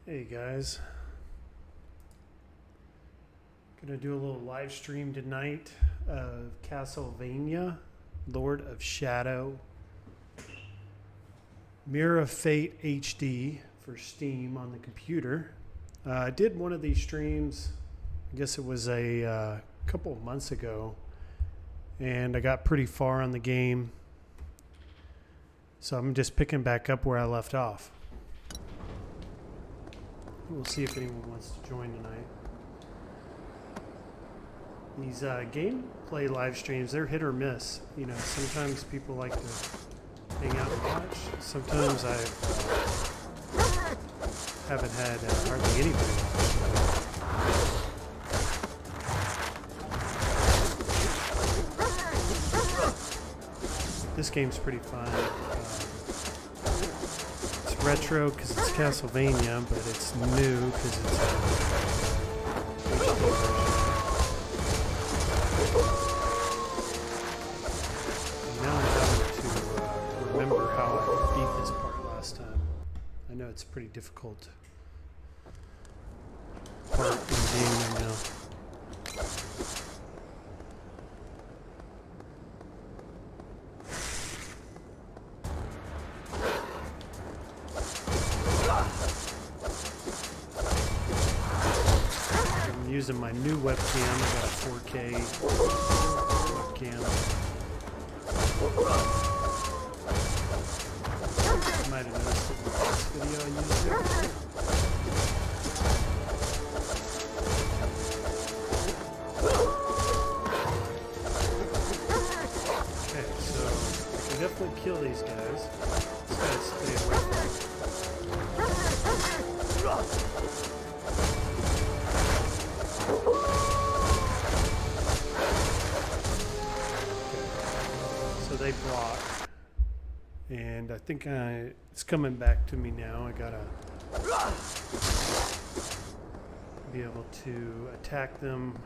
Hey guys, gonna do a little live stream tonight of Castlevania, Lord of Shadow, Mirror of Fate HD for Steam on the computer. I did one of these streams, I guess it was a couple of months ago, and I got pretty far on the game, so I'm just picking back up where I left off. We'll see if anyone wants to join tonight. These gameplay live streams, they're hit or miss. You know, sometimes people like to hang out and watch. Sometimes I haven't had hardly anybody watch. This game's pretty fun. Retro because it's Castlevania, but it's new because it's now I'm having to remember how I beat this part last time. I know it's a pretty difficult part in the game right now. Using my new webcam. I got a 4K webcam. You might have noticed it in the last video I used it. Okay, so I can definitely kill these guys. Just gotta stay away from them. They block, and I think it's coming back to me now. I gotta be able to attack them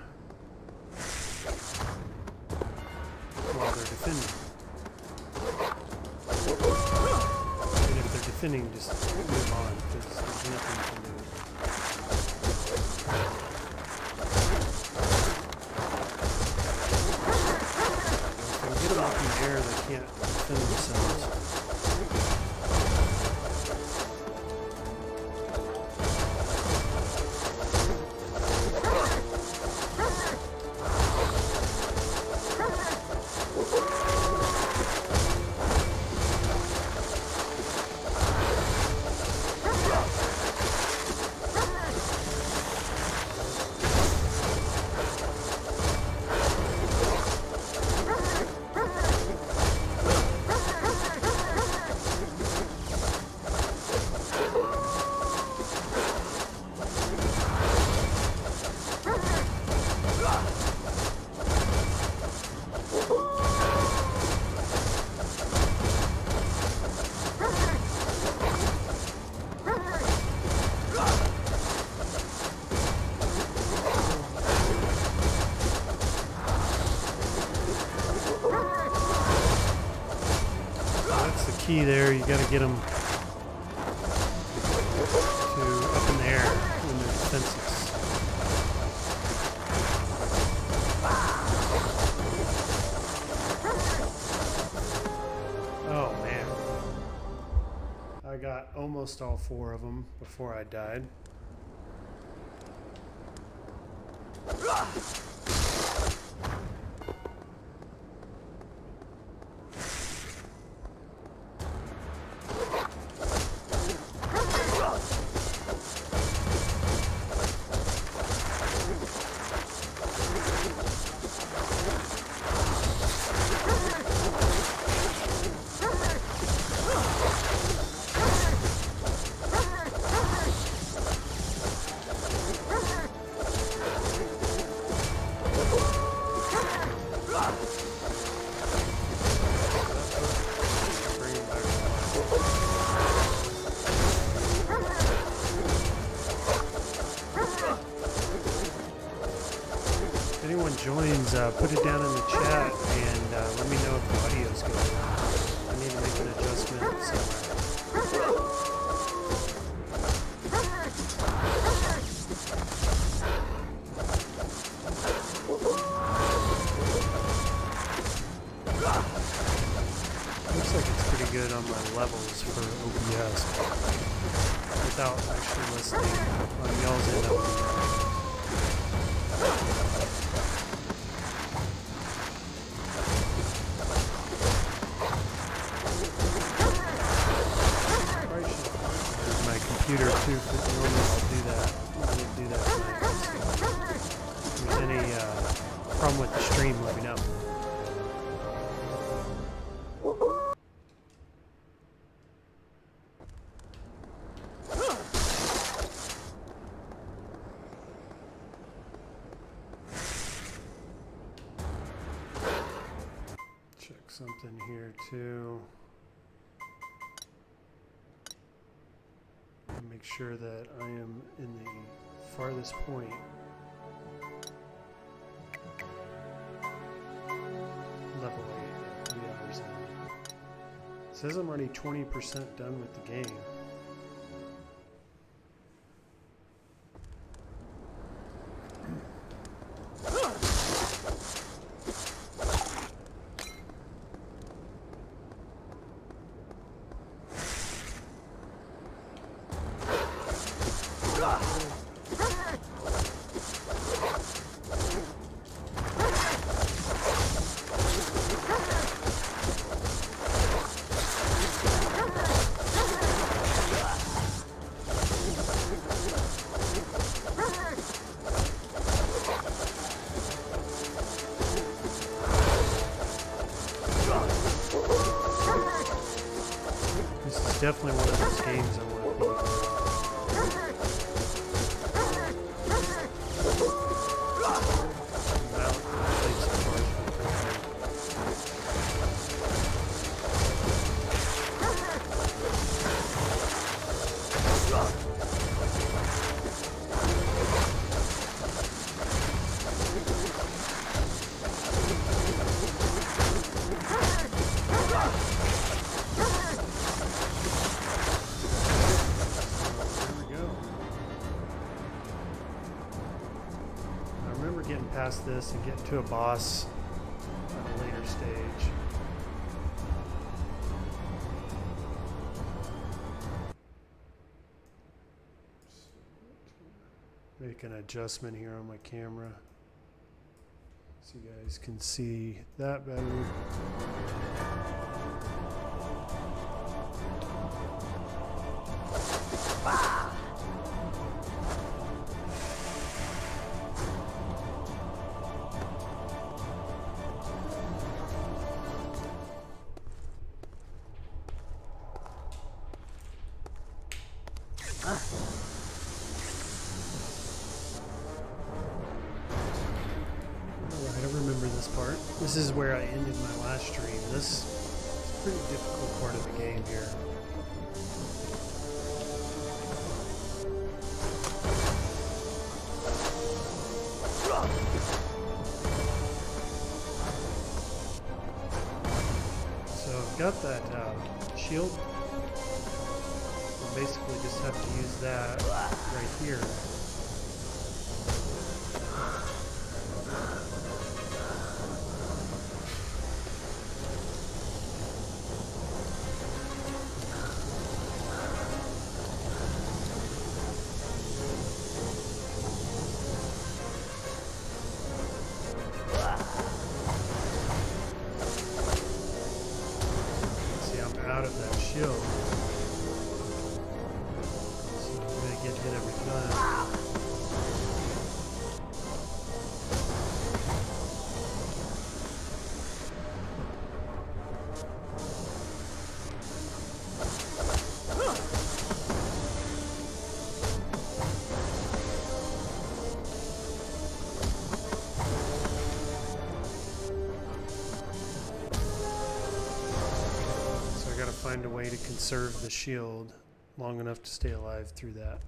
while they're defending. And if they're defending, just move on because there's nothing to do. Up in the air, they can't defend themselves. There, you got to get them to up in the air when they're defenseless. Oh man, I got almost all 4 of them before I died. Joins, put it down in the chat and let me know if the audio's good. I need to make an adjustment somewhere. without actually listening on y'all's end of it. My computer too, because normally I'll do that. I didn't do that tonight. So if there's any problem with the stream, let me know. Check something here too. Make sure that I am in the farthest point. Level 8, 3 hours in. It says I'm already 20% done with the game. Definitely one of those games I want to beat. Past this and get to a boss at a later stage. Make an adjustment here on my camera so you guys can see that better. This is where I ended my last stream. This is a pretty difficult part of the game here. So I've got that shield. I basically just have to use that right here. Find a way to conserve the shield long enough to stay alive through that.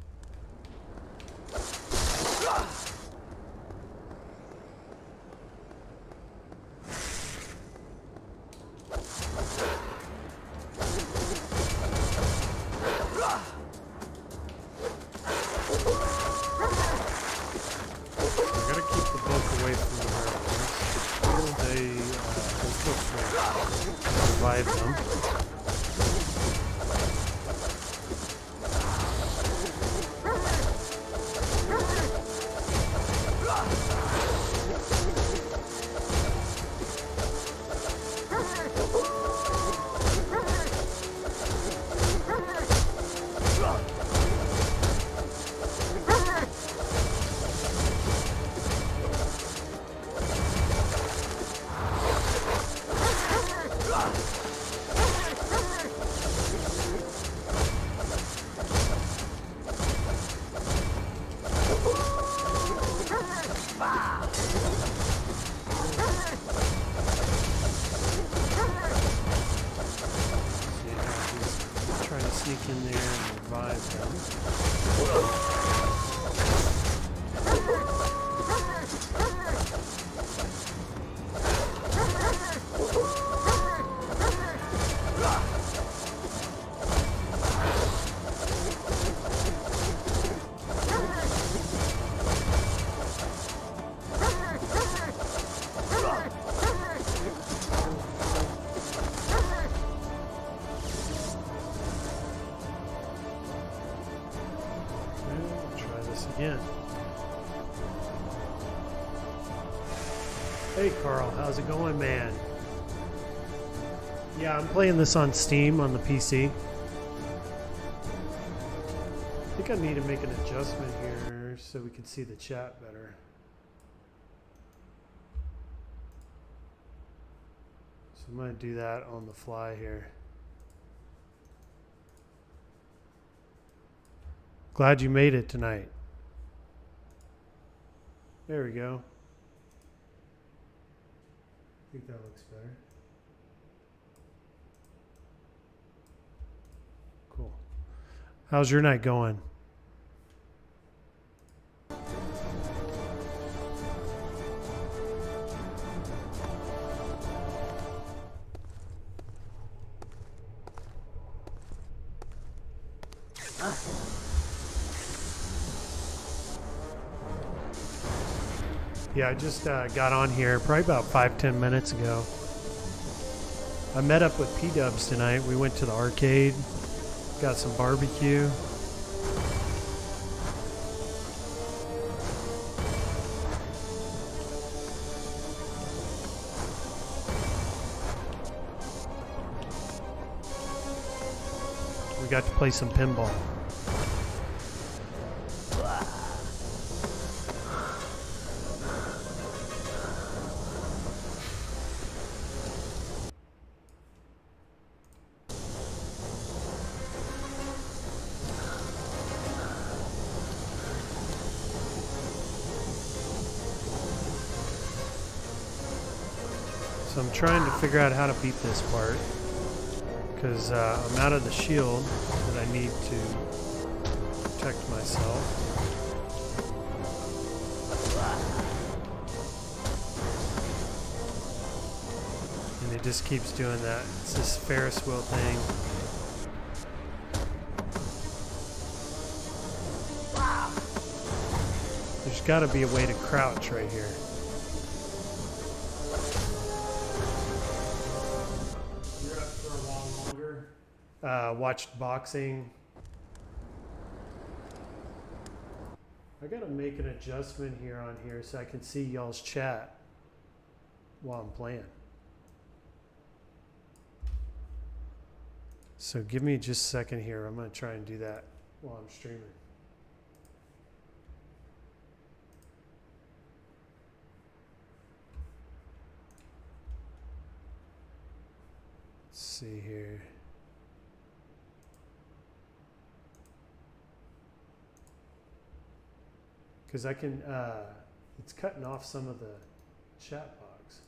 Again. Hey Carl, how's it going, man? Yeah, I'm playing this on Steam on the PC. I think I need to make an adjustment here so we can see the chat better. So I'm going to do that on the fly here. Glad you made it tonight. There we go. I think that looks better. Cool. How's your night going? Yeah, I just got on here probably about 5-10 minutes ago. I met up with P-Dubs tonight. We went to the arcade, got some barbecue. We got to play some pinball. So I'm trying to figure out how to beat this part because I'm out of the shield that I need to protect myself. And it just keeps doing that. It's this Ferris wheel thing. There's got to be a way to crouch right here. Watched boxing. I gotta make an adjustment here on here so I can see y'all's chat while I'm playing. So give me just a second here. I'm gonna try and do that while I'm streaming. Let's see here. Because I can, it's cutting off some of the chat box.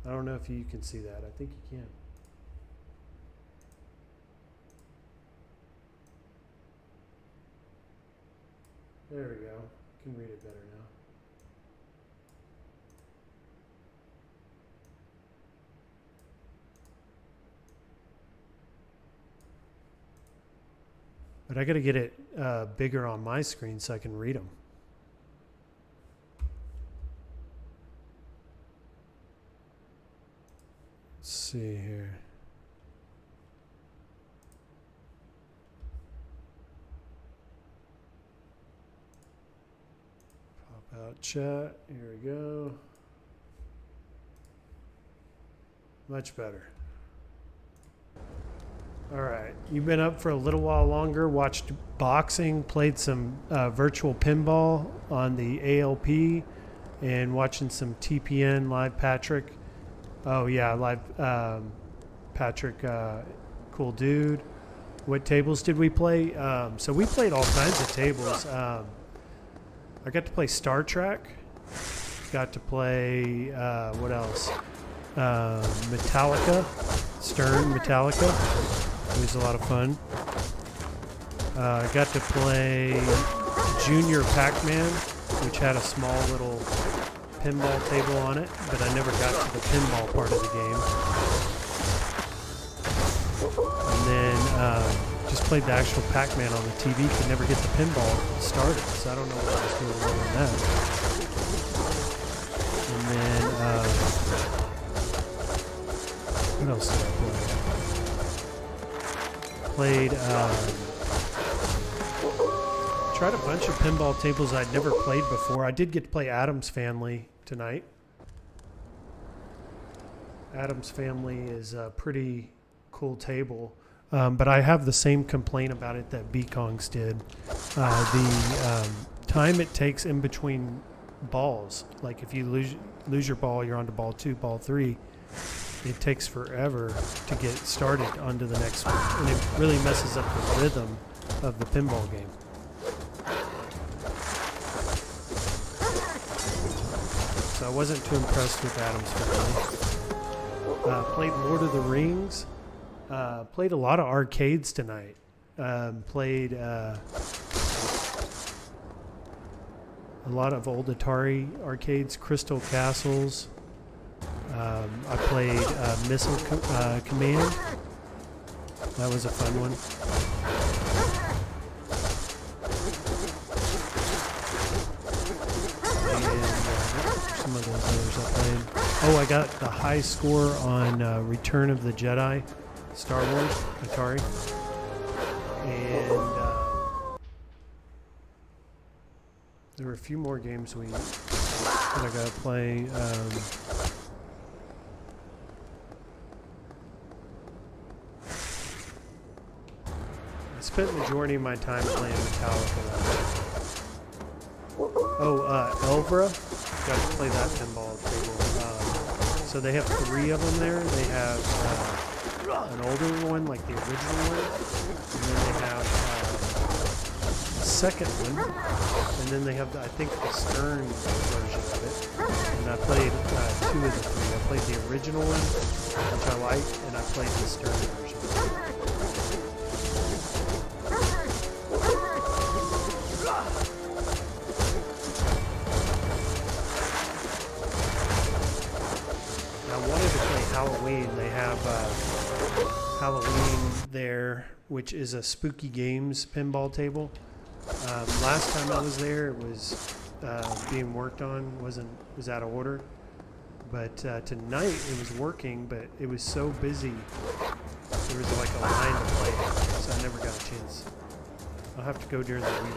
I don't know if you can see that. I think you can. There we go. I can read it better now. But I got to get it bigger on my screen so I can read them. Let's see here. Pop out chat. Here we go. Much better. All right, you've been up for a little while longer, watched boxing, played some virtual pinball on the ALP, and watching some TPN live Patrick. Oh yeah, live Patrick, cool dude. What tables did we play? So we played all kinds of tables. I got to play Star Trek. Got to play, what else? Metallica, Stern Metallica. It was a lot of fun. I got to play Junior Pac-Man, which had a small little pinball table on it, but I never got to the pinball part of the game. And then just played the actual Pac-Man on the TV. Could never get the pinball started, so I don't know what I was doing wrong on that. And then what else did I play? Played tried a bunch of pinball tables I'd never played before. I did get to play Addams Family tonight. Addams Family is a pretty cool table, but I have the same complaint about it that B-Kongs did. The time it takes in between balls, like if you lose your ball, you're on to ball 2, ball 3, it takes forever to get started onto the next one, and it really messes up the rhythm of the pinball game. So I wasn't too impressed with Addams Family. Played Lord of the Rings. Played a lot of arcades tonight. Played a lot of old Atari arcades, Crystal Castles. I played Missile Command. That was a fun one. Some of those others I played. Oh, I got the high score on Return of the Jedi, Star Wars, Atari. And there were a few more games that I got to play. I spent the majority of my time playing Metallica. Elvra. Got to play that pinball table. So they have 3 of them there. They have an older one, like the original one, and then they have a second one, and then they have, I think, the Stern version of it. And I played 2 of the 3. I played the original one, which I liked, and I played the Stern version. Halloween. They have Halloween there, which is a Spooky Games pinball table. Last time I was there, it was being worked on, was out of order. But tonight it was working, but it was so busy. There was like a line to play it, so I never got a chance. I'll have to go during the week.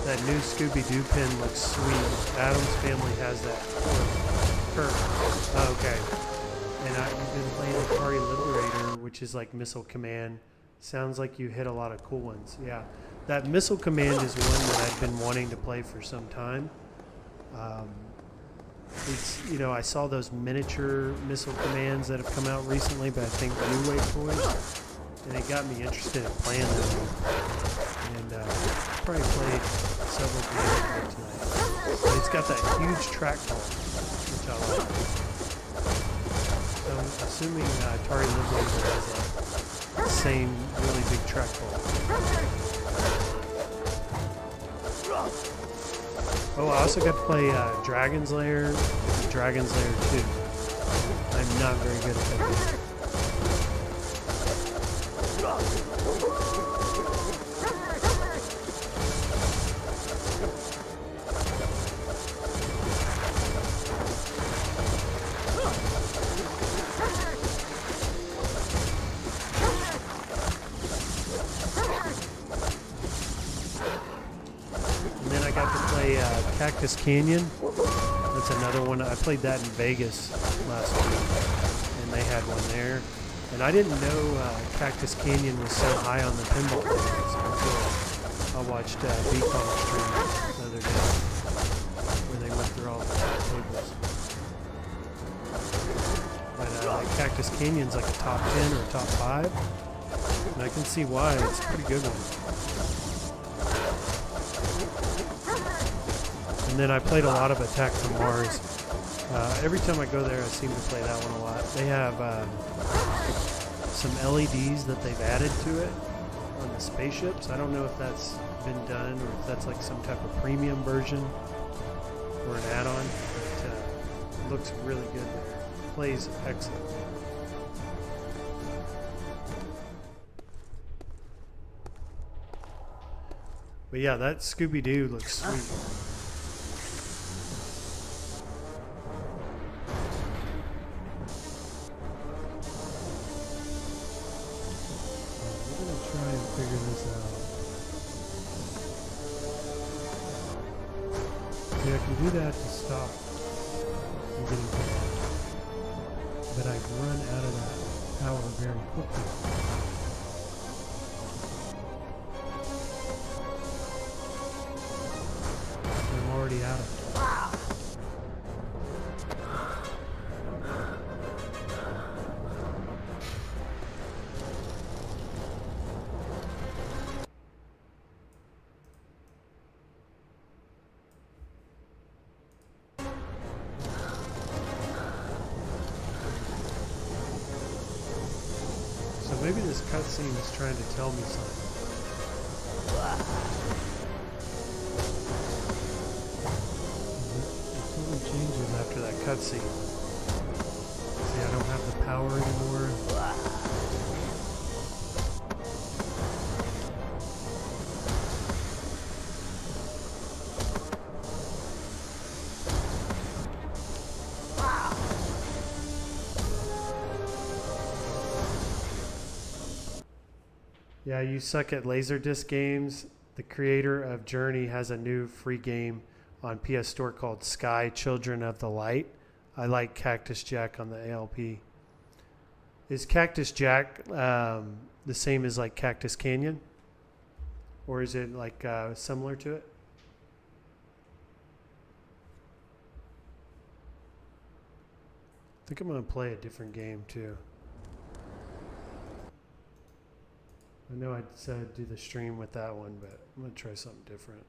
That new Scooby-Doo pin looks sweet. Addams Family has that. Oh, okay. And I've been playing Atari Liberator, which is like Missile Command. Sounds like you hit a lot of cool ones. Yeah. That Missile Command is one that I've been wanting to play for some time. I saw those miniature Missile Commands that have come out recently, but I think Blue Wave toys, and it got me interested in playing them. And probably played several games tonight. But it's got that huge trackball, which I like. So I'm assuming Atari Liberator has that same really big trackball. Oh, I also got to play Dragon's Lair and Dragon's Lair 2. I'm not very good at that game. Cactus Canyon. That's another one. I played that in Vegas last week, and they had one there. And I didn't know Cactus Canyon was so high on the pinball tables until I watched B-Kong stream the other day, where they went through all the tables. But Cactus Canyon's like a top 10 or a top 5. And I can see why. It's a pretty good one. And then I played a lot of Attack from Mars. Every time I go there, I seem to play that one a lot. They have some LEDs that they've added to it on the spaceships. I don't know if that's been done or if that's like some type of premium version or an add-on. But it looks really good there. Plays excellent. But yeah, that Scooby-Doo looks sweet. Figure this out. See, I can do that to stop from getting power. But I run out of that power very quickly. I'm already out of it. Maybe this cutscene is trying to tell me something. It totally changes after that cutscene. See, I don't have the power anymore. Yeah, you suck at Laserdisc games. The creator of Journey has a new free game on PS Store called Sky Children of the Light. I like Cactus Jack on the ALP. Is Cactus Jack the same as like Cactus Canyon? Or is it like similar to it? I think I'm going to play a different game too. I know I said do the stream with that one, but I'm going to try something different.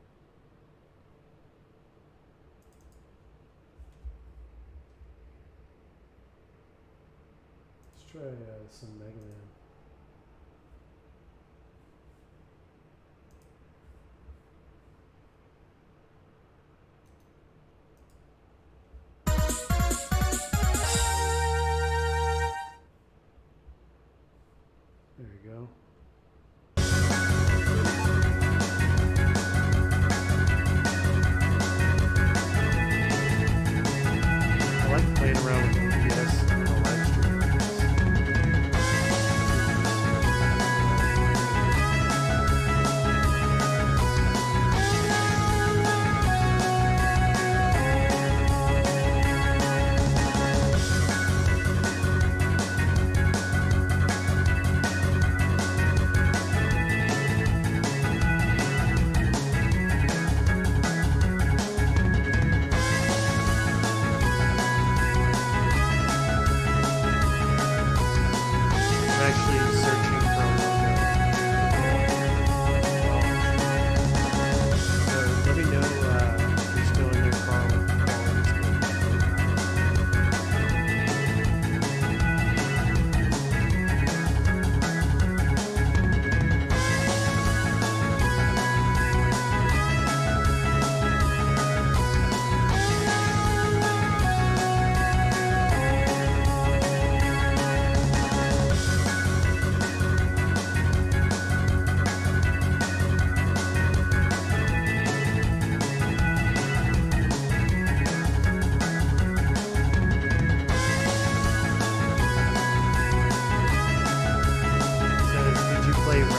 Let's try some Mega Man. There you go. Playing around with OBS on the live stream.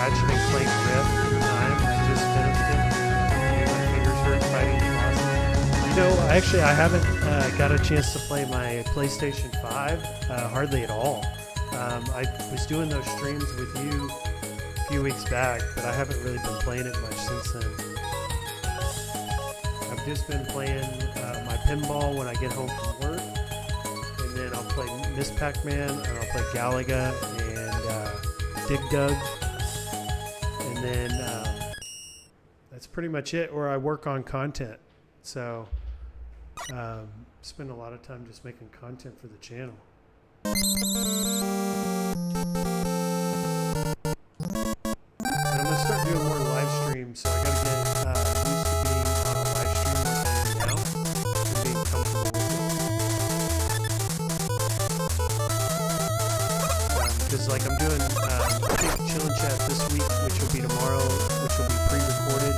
Ratchet and Clank Rift in time. I just finished it. My fingers hurt fighting the bosses. You know, I haven't got a chance to play my PlayStation 5 hardly at all. I was doing those streams with you a few weeks back, but I haven't really been playing it much since then. I've just been playing my pinball when I get home from work, and then I'll play Miss Pac-Man, and I'll play Galaga and Dig Dug, and then that's pretty much it. Or I work on content, so spend a lot of time just making content for the channel. And I'm gonna start doing more live streams, so I gotta get used to being on a live stream like I am now and being comfortable with it. Because like I'm doing, I think Chill and Chat this week, which will be tomorrow, which will be pre-recorded,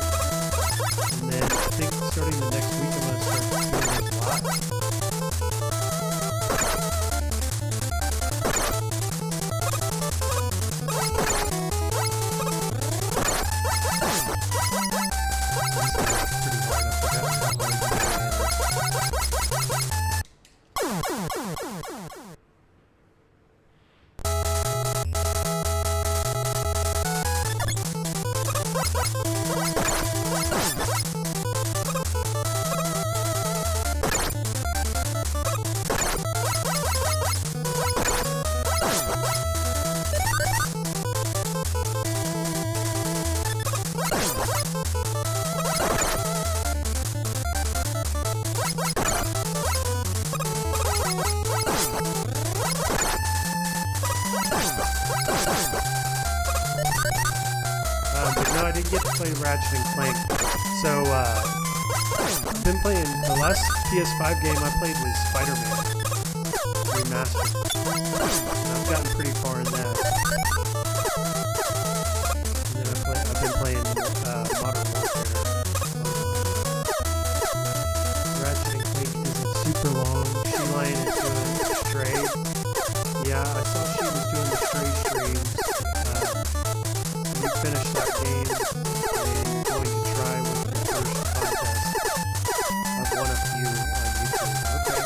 and then I think starting the next week I'm gonna start doing those live. No, I didn't get to play Ratchet and Clank. So, I've been playing, the last PS5 game I played was Spider-Man Remastered. And I've gotten pretty far in that. And then I've been playing Modern Warfare. Ratchet and Clank isn't super long. She-Lion is doing Stray. Yeah, I saw she was doing the Stray streams. You finished that game and you're going to try with your first contest. I've won a few on YouTube. Okay.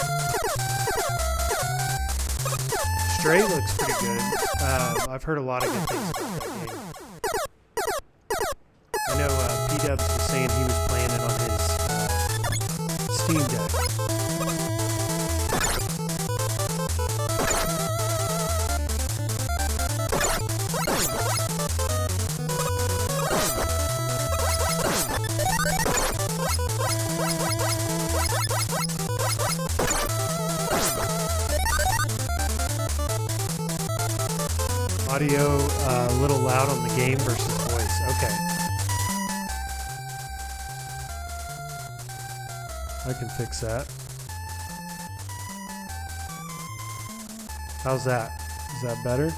Stray looks pretty good. I've heard a lot of good things about that game. I know P-Dubs was saying he was playing it on his Steam Deck. Audio a little loud on the game versus voice. Okay. I can fix that. How's that? Is that better?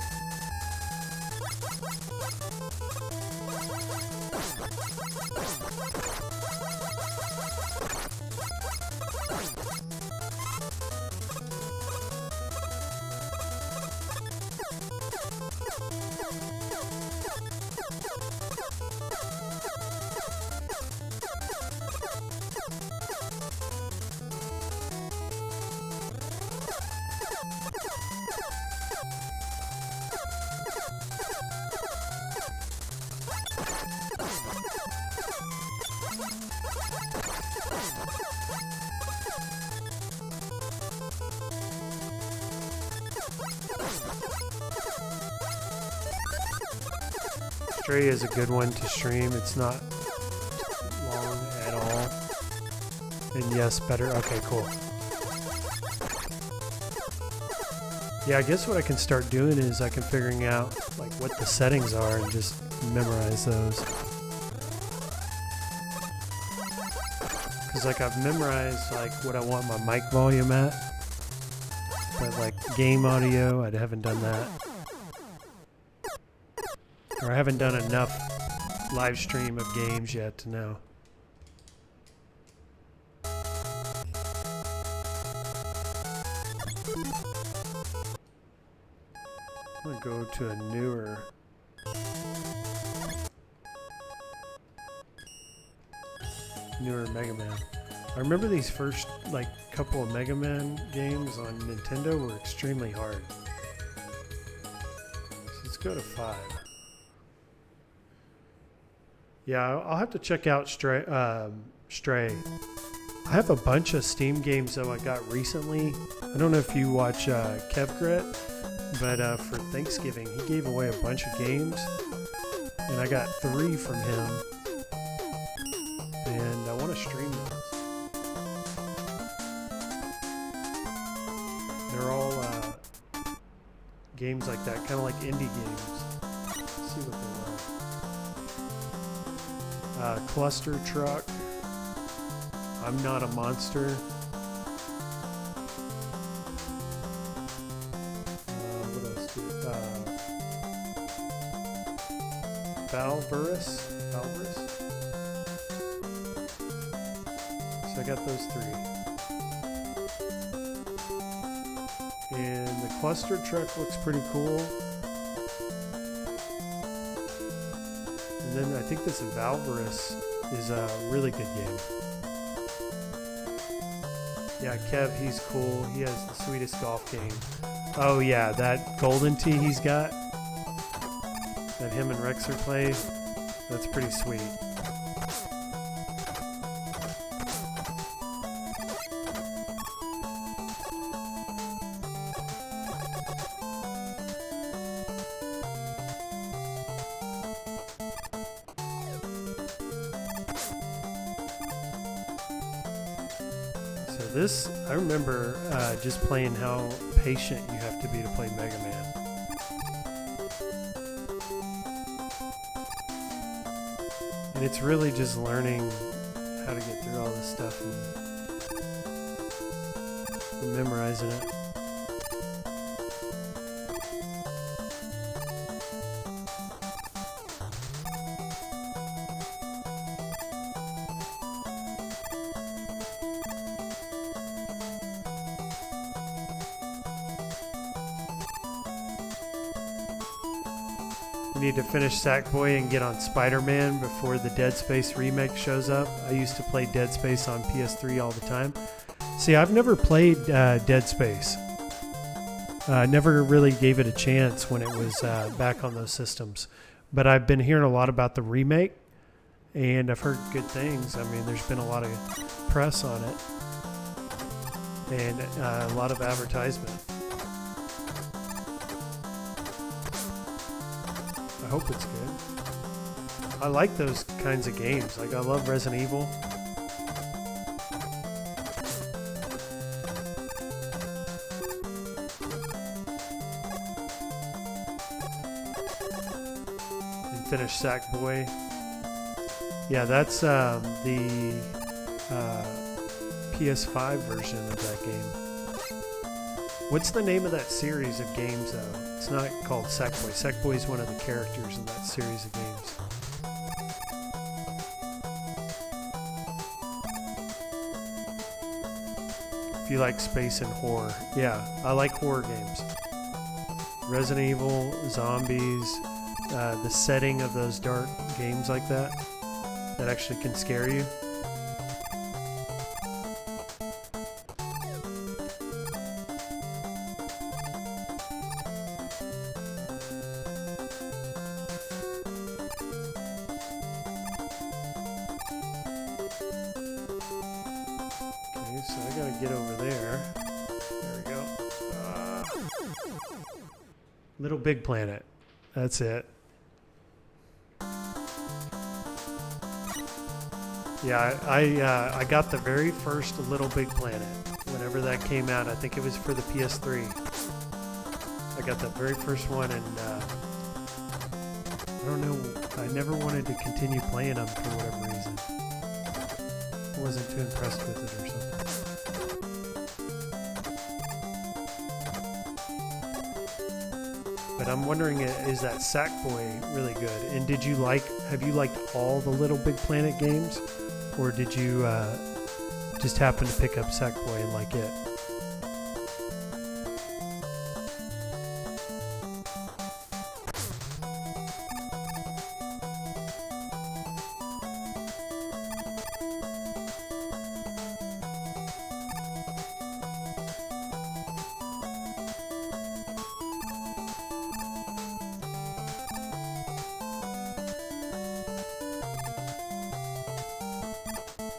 Stray is a good one to stream. It's not long at all. And yes, better. Okay, cool. Yeah, I guess what I can start doing is I can figuring out like what the settings are and just memorize those. Because like I've memorized like what I want my mic volume at. But like game audio, I haven't done that. Or I haven't done enough live stream of games yet to know. I'm gonna go to a newer Mega Man. I remember these first like couple of Mega Man games on Nintendo were extremely hard. So let's go to 5. Yeah, I'll have to check out Stray. I have a bunch of Steam games though I got recently. I don't know if you watch Kevgret, but for Thanksgiving he gave away a bunch of games, and I got 3 from him, and I want to stream those. They're all games like that, kind of like indie games. Let's see what they are. Cluster Truck. I'm Not a Monster. What else do Valverus? So I got those 3. And the Cluster Truck looks pretty cool. And then I think this Valverus is a really good game. Yeah, Kev, he's cool. He has the sweetest golf game. Oh yeah, that golden tee he's got, that him and Rexer play, that's pretty sweet. This, I remember just playing how patient you have to be to play Mega Man. And it's really just learning how to get through all this stuff and memorizing it. Need to finish Sackboy and get on Spider-Man before the Dead Space remake shows up. I used to play Dead Space on PS3 all the time. See, I've never played Dead Space. I never really gave it a chance when it was back on those systems. But I've been hearing a lot about the remake, and I've heard good things. I mean, there's been a lot of press on it, and a lot of advertisement. I hope it's good. I like those kinds of games. Like, I love Resident Evil. And finish Sackboy. Yeah, that's the PS5 version of that game. What's the name of that series of games, though? It's not called Sackboy. Sackboy is one of the characters in that series of games. If you like space and horror. Yeah, I like horror games. Resident Evil, zombies, the setting of those dark games like that actually can scare you. So I gotta get over there. There we go. Little Big Planet. That's it. Yeah, I got the very first Little Big Planet whenever that came out. I think it was for the PS3. I got that very first one, and I don't know. I never wanted to continue playing them for whatever reason. I wasn't too impressed with it or something. But I'm wondering, is that Sackboy really good? And have you liked all the Little Big Planet games? Or did you just happen to pick up Sackboy and like it?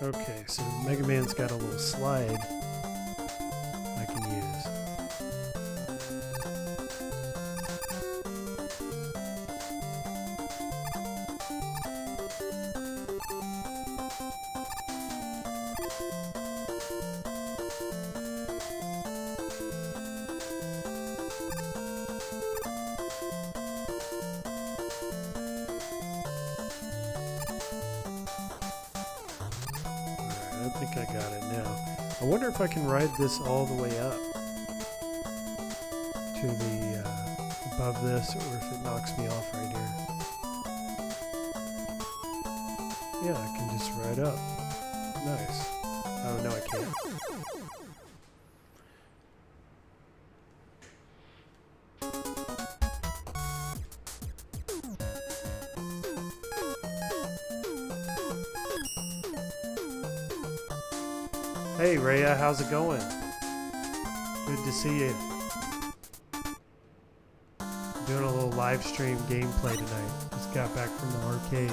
Okay, so Mega Man's got a little slide I can use. I think I got it now. I wonder if I can ride this all the way up to the above this, or if it knocks me off right here. Yeah, I can just ride up. Nice. Oh, no, I can't. Hey Rhea, how's it going? Good to see you. Doing a little live stream gameplay tonight. Just got back from the arcade.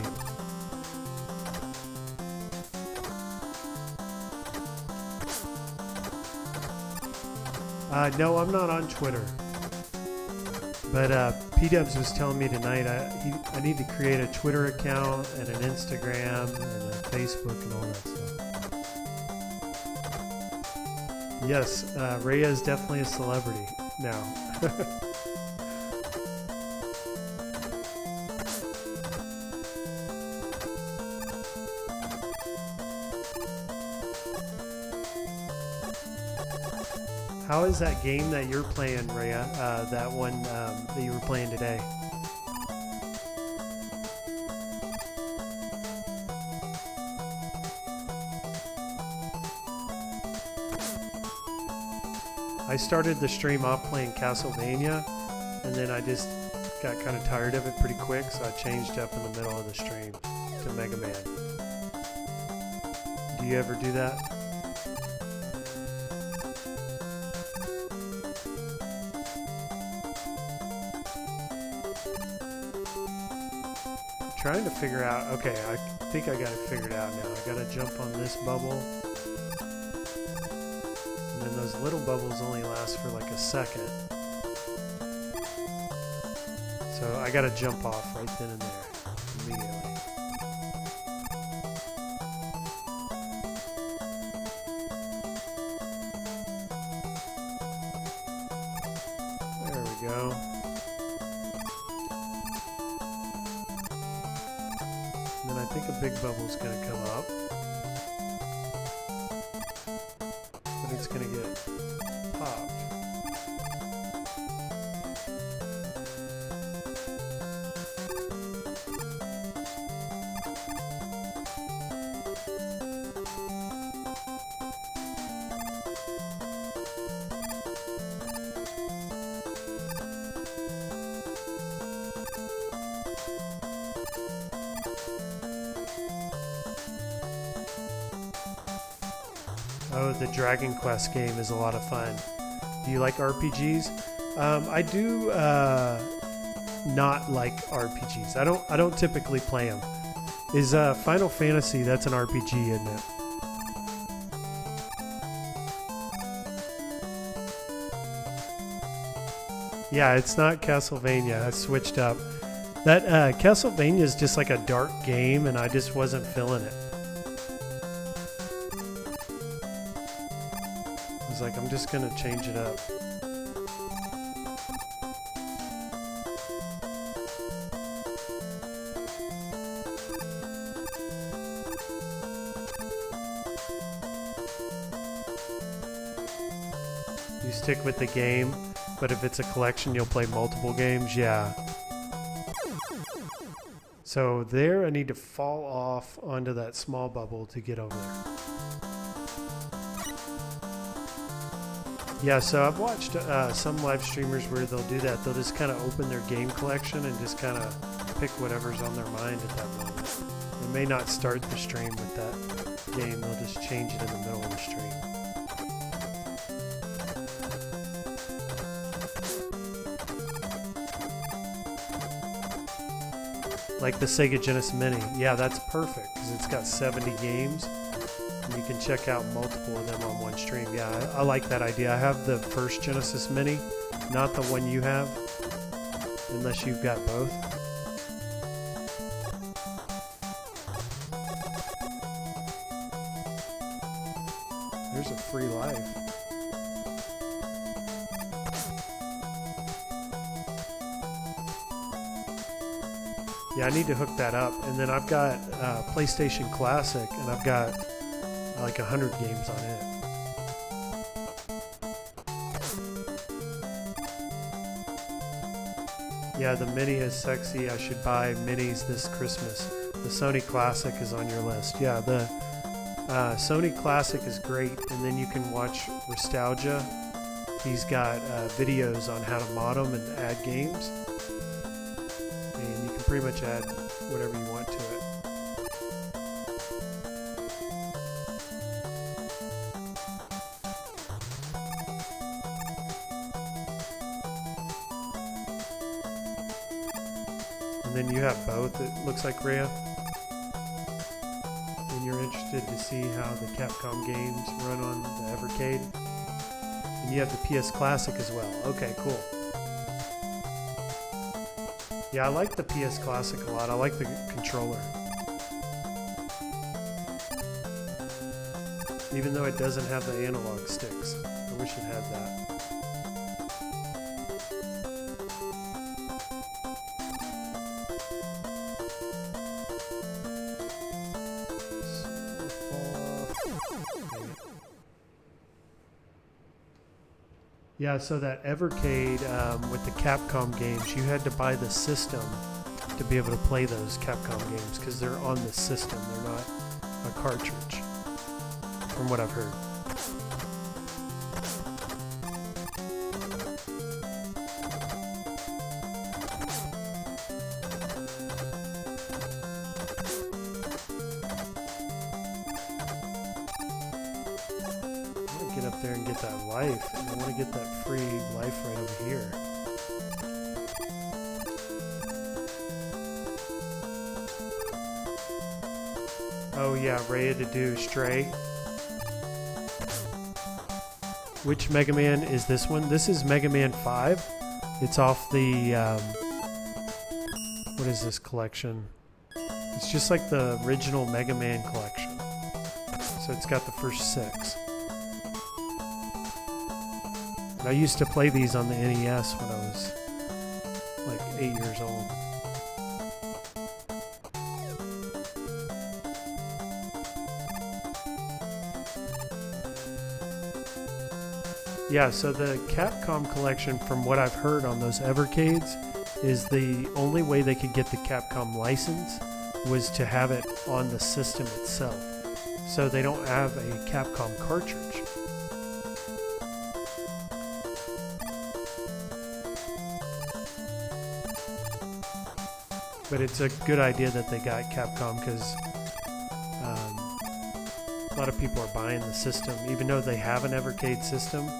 No, I'm not on Twitter. But P-Dubs was telling me tonight I need to create a Twitter account and an Instagram and a Facebook and all that stuff. Yes, Rhea is definitely a celebrity now. How is that game that you're playing, Rhea? That one that you were playing today? I started the stream off playing Castlevania, and then I just got kind of tired of it pretty quick, so I changed up in the middle of the stream to Mega Man. Do you ever do that? I'm trying to figure out, okay, I think I got it figured out now. I gotta jump on this bubble. And then those little bubbles only last for like a second. So I gotta jump off right then and there, immediately. There we go. And then I think a big bubble's gonna come up. It's going to get popped. Oh, the Dragon Quest game is a lot of fun. Do you like RPGs? I do not like RPGs. I don't typically play them. Is Final Fantasy, that's an RPG, isn't it? Yeah, it's not Castlevania. I switched up. That Castlevania is just like a dark game, and I just wasn't feeling it. Like, I'm just gonna change it up. You stick with the game, but if it's a collection, you'll play multiple games. Yeah. So there, I need to fall off onto that small bubble to get over there. Yeah, so I've watched some live streamers where they'll do that. They'll just kind of open their game collection and just kind of pick whatever's on their mind at that moment. They may not start the stream with that game. They'll just change it in the middle of the stream. Like the Sega Genesis Mini. Yeah, that's perfect because it's got 70 games. You can check out multiple of them on one stream. Yeah, I like that idea. I have the first Genesis Mini, not the one you have, unless you've got both. There's a free life. Yeah, I need to hook that up. And then I've got PlayStation Classic, and I've got like 100 games on it. Yeah, the Mini is sexy. I should buy Minis this Christmas. The Sony Classic is on your list. Yeah, the Sony Classic is great, and then you can watch Nostalgia. He's got videos on how to mod them and add games. And you can pretty much add whatever you want to it. And then you have both, it looks like, Rhea. And you're interested to see how the Capcom games run on the Evercade. And you have the PS Classic as well. Okay, cool. Yeah, I like the PS Classic a lot. I like the controller. Even though it doesn't have the analog sticks. I wish it had that. Yeah, so that Evercade with the Capcom games, you had to buy the system to be able to play those Capcom games because they're on the system. They're not a cartridge, from what I've heard. Get up there and get that life, and I want to get that free life right over here. Oh yeah, Raya to do Stray. Which Mega Man is this one? This is Mega Man 5. It's off the what is this collection? It's just like the original Mega Man collection. So it's got the first 6. I used to play these on the NES when I was like 8 years old. Yeah, so the Capcom collection, from what I've heard on those Evercades, is the only way they could get the Capcom license was to have it on the system itself. So they don't have a Capcom cartridge. But it's a good idea that they got Capcom because a lot of people are buying the system, even though they have an Evercade system.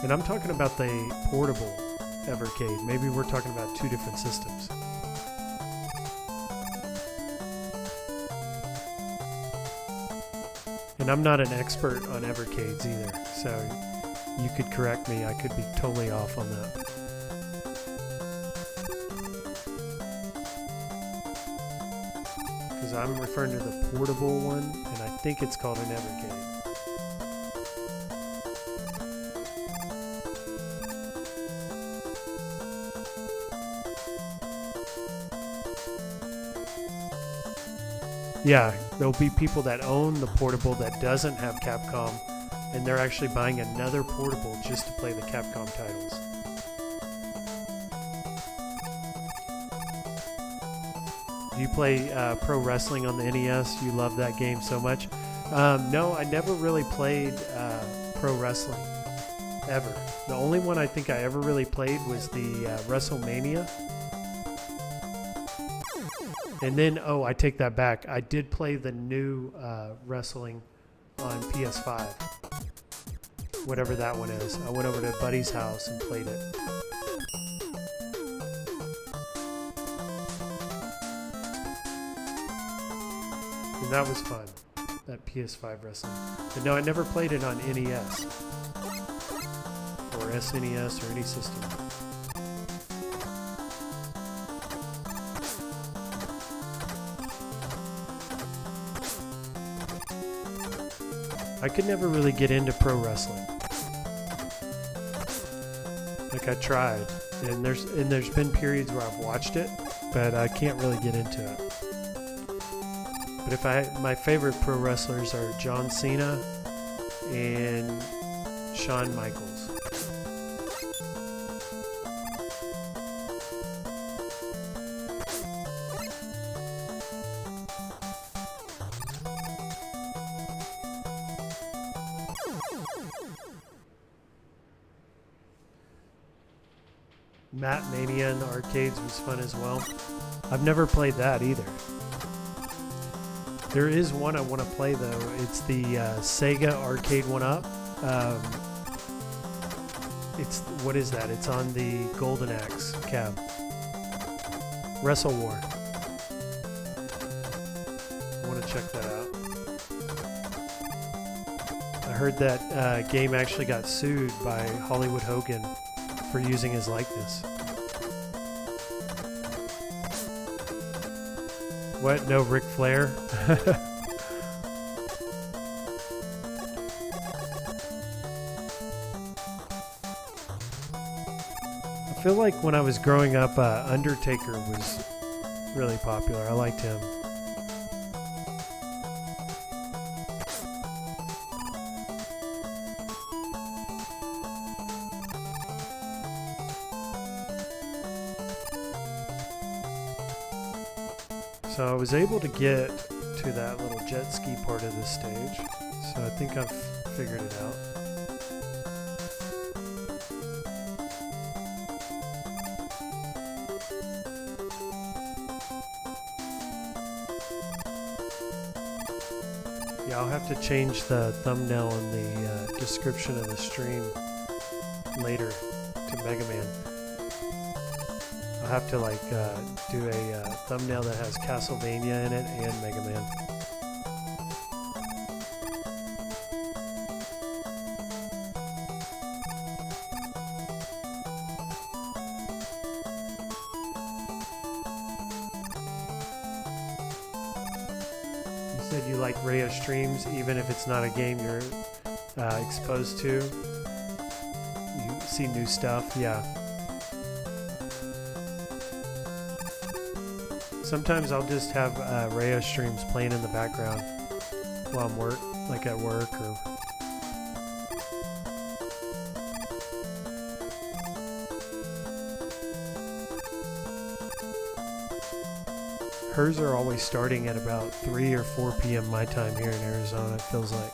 And I'm talking about the portable Evercade. Maybe we're talking about 2 different systems. And I'm not an expert on Evercades either, so you could correct me. I could be totally off on that. I'm referring to the portable one, and I think it's called an Evercade. Yeah, there'll be people that own the portable that doesn't have Capcom, and they're actually buying another portable just to play the Capcom titles. Do you play pro wrestling on the NES? You love that game so much? No, I never really played pro wrestling, ever. The only one I think I ever really played was the WrestleMania. And then, oh, I take that back. I did play the new wrestling on PS5. Whatever that one is. I went over to a buddy's house and played it. And that was fun. that PS5 wrestling. But no, I never played it on NES or SNES or any system. I could never really get into pro wrestling. Like I tried, and there's been periods where I've watched it, but I can't really get into it. But my favorite pro wrestlers are John Cena and Shawn Michaels. Map Mania in the arcades was fun as well. I've never played that either. There is one I want to play though. It's the Sega arcade 1-up. What is that? It's on the Golden Axe cab. Wrestle War. I want to check that out. I heard that game actually got sued by Hollywood Hogan for using his likeness. What? No Ric Flair? I feel like when I was growing up, Undertaker was really popular. I liked him. So I was able to get to that little jet ski part of this stage, so I think I've figured it out. Yeah, I'll have to change the thumbnail in the description of the stream later to Mega Man. I'll have to do a thumbnail that has Castlevania in it and Mega Man. You said you like Rhea streams even if it's not a game you're exposed to. You see new stuff, yeah. Sometimes I'll just have Rhea streams playing in the background while I'm at work or... Hers are always starting at about 3 or 4 p.m. my time here in Arizona, it feels like.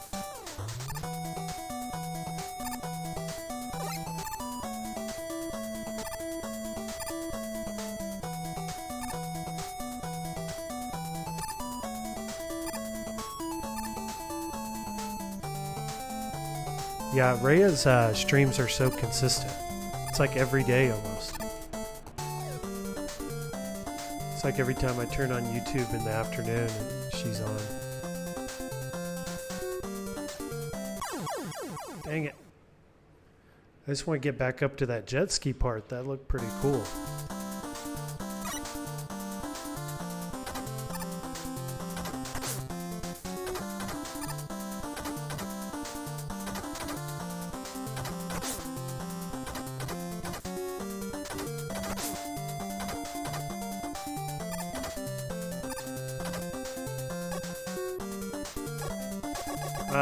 Yeah, Rhea's streams are so consistent. It's like every day almost. It's like every time I turn on YouTube in the afternoon and she's on. Dang it. I just want to get back up to that jet ski part. That looked pretty cool.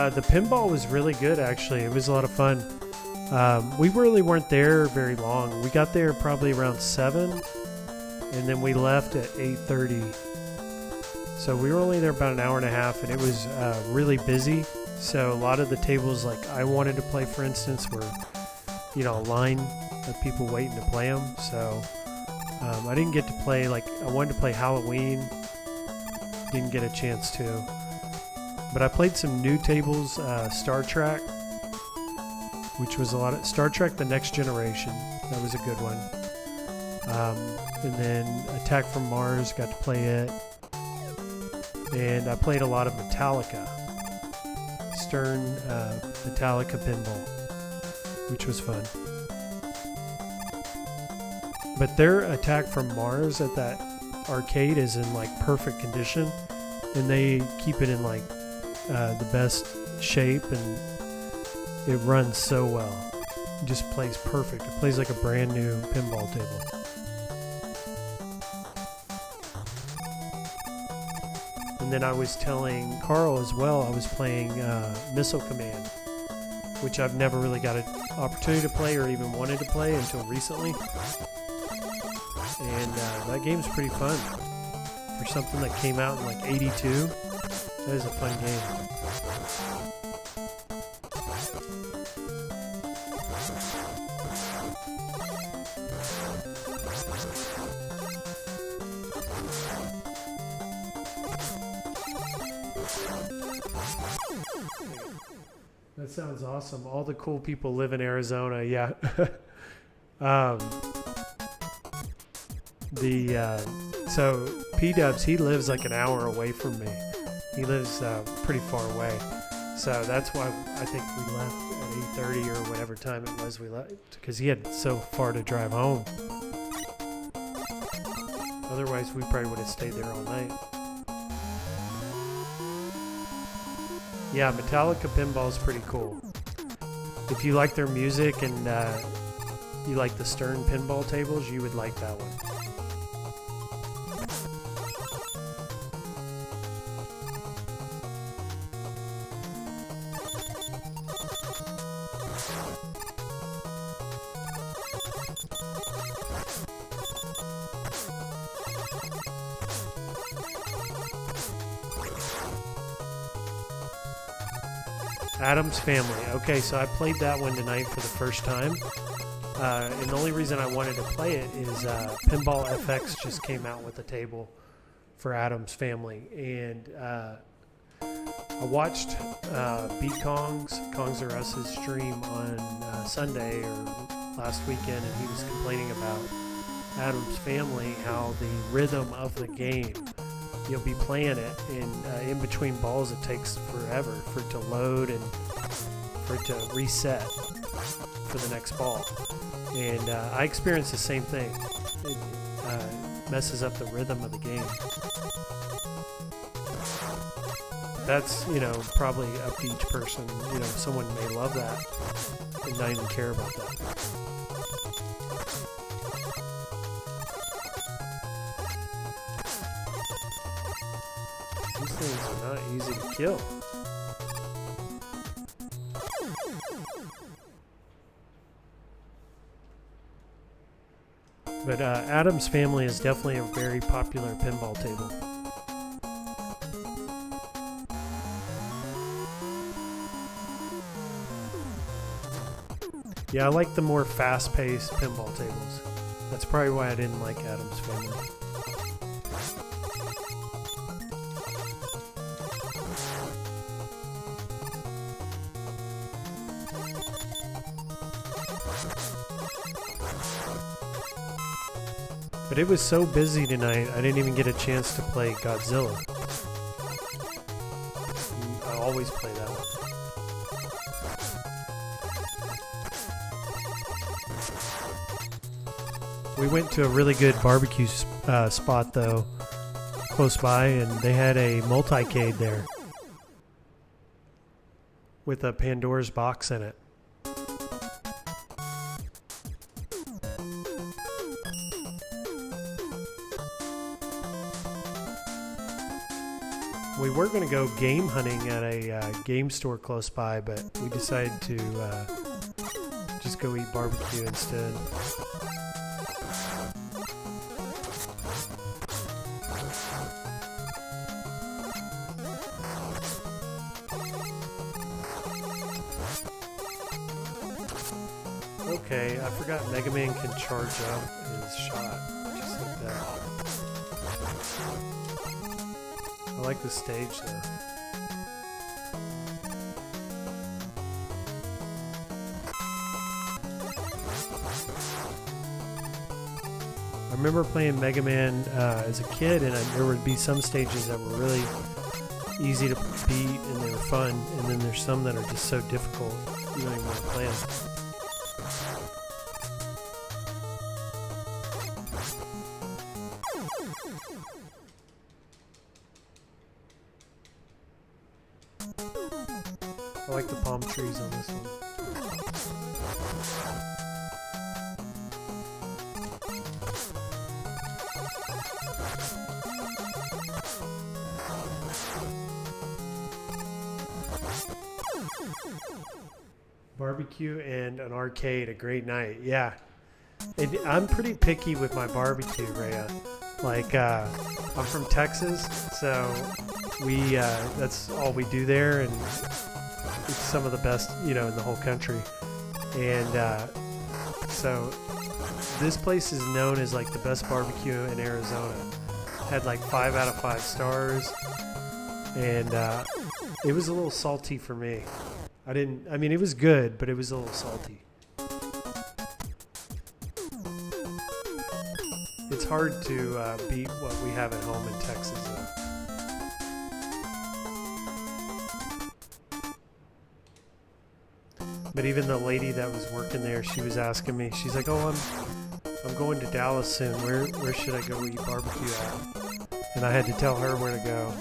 The pinball was really good, actually. It was a lot of fun. We really weren't there very long. We got there probably around 7, and then we left at 8:30. So we were only there about an hour and a half, and it was really busy. So a lot of the tables, like I wanted to play, for instance, were, a line of people waiting to play them. So I didn't get to play, I wanted to play Halloween. Didn't get a chance to. But I played some new tables, Star Trek, which was a lot of Star Trek The Next Generation. That was a good one. And then Attack from Mars, got to play it. And I played a lot of Metallica. Stern Metallica pinball, which was fun. But their Attack from Mars at that arcade is in like perfect condition, and they keep it in like the best shape, and it runs so well. It just plays perfect. It plays like a brand new pinball table. And then I was telling Carl as well, I was playing Missile Command, which I've never really got an opportunity to play or even wanted to play until recently. And that game's pretty fun. For something that came out in like '82, that is a fun game. That sounds awesome. All the cool people live in Arizona, yeah. So P-Dubs, he lives like an hour away from me. He lives pretty far away. So that's why I think we left at 8:30 or whatever time it was we left, because he had so far to drive home. Otherwise, we probably would have stayed there all night. Yeah, Metallica pinball is pretty cool. If you like their music and you like the Stern pinball tables, you would like that one. Addams Family. Okay, so I played that one tonight for the first time. And the only reason I wanted to play it is Pinball FX just came out with a table for Addams Family. And I watched Beat Kongs or Us's stream on Sunday or last weekend, and he was complaining about Addams Family, how the rhythm of the game, you'll be playing it, and in between balls it takes forever for it to load and for it to reset for the next ball. And I experienced the same thing. It messes up the rhythm of the game. That's, probably up to each person. Someone may love that and not even care about that. These things are not easy to kill. But Addams Family is definitely a very popular pinball table. Yeah, I like the more fast-paced pinball tables. That's probably why I didn't like Addams Family. But it was so busy tonight, I didn't even get a chance to play Godzilla. I always play that one. We went to a really good barbecue spot though, close by, and they had a multicade there with a Pandora's box in it. We were going to go game hunting at a game store close by, but we decided to just go eat barbecue instead. Okay, I forgot Mega Man can charge up his shot, just like that. I like the stage though. I remember playing Mega Man as a kid, and there would be some stages that were really easy to beat and they were fun, and then there's some that are just so difficult you don't even want to play them. I like the palm trees on this one. Barbecue and an arcade, a great night. Yeah. And I'm pretty picky with my barbecue, Rhea. Like, I'm from Texas, so we, that's all we do there, and it's some of the best, you know, in the whole country. And so this place is known as like the best barbecue in Arizona. Had like 5 out of 5 stars, and it was a little salty for me. I mean, it was good, but it was a little salty. It's hard to beat what we have at home in Texas, though. But even the lady that was working there, she was asking me, she's like, oh, I'm going to Dallas soon. Where should I go eat barbecue at? And I had to tell her where to go.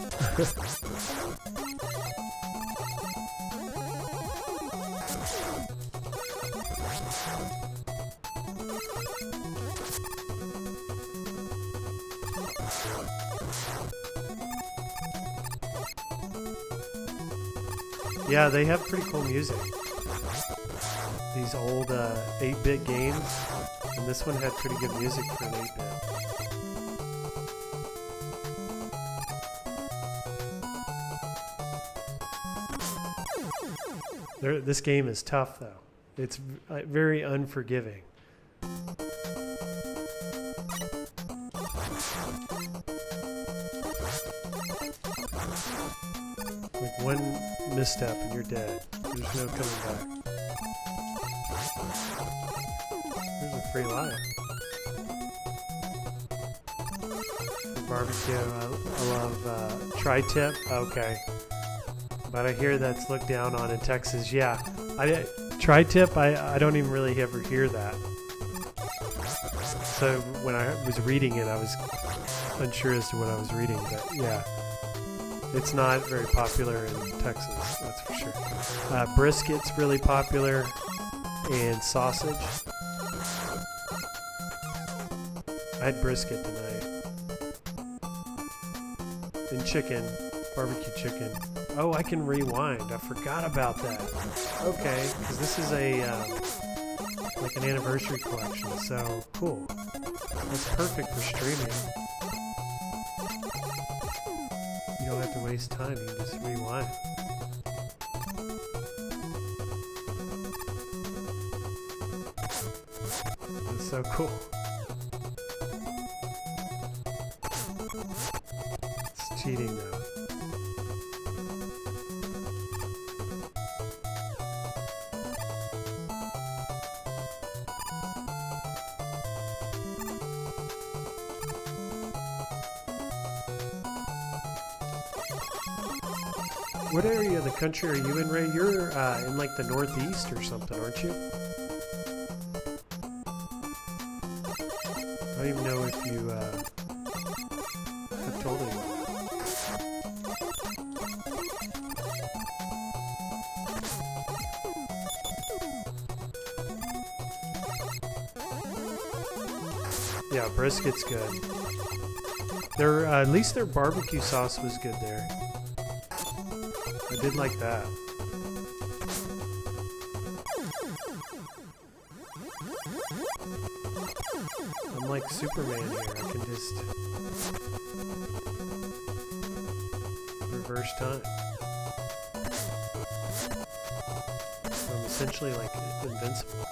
Yeah, they have pretty cool music. These old 8-bit games, and this one had pretty good music for an 8-bit. This game is tough, though. It's very unforgiving. Like one misstep and you're dead. There's no coming back. There's a free life. For barbecue, I love tri-tip. Okay. But I hear that's looked down on in Texas. Yeah. Tri-tip, I don't even really ever hear that. So when I was reading it, I was unsure as to what I was reading. But yeah. It's not very popular in Texas, that's for sure. Brisket's really popular, and sausage. I had brisket tonight. And chicken, barbecue chicken. Oh, I can rewind. I forgot about that. Okay, because this is a like an anniversary collection, so cool. That's perfect for streaming. You don't have to waste time, you can just rewind. That's so cool. It's cheating though. What area of the country are you in, Ray? You're in like the Northeast or something, aren't you? I don't even know if you have told anyone. Yeah, brisket's good. At least their barbecue sauce was good there. I did like that. I'm like Superman here. I can just reverse time. So I'm essentially like invincible.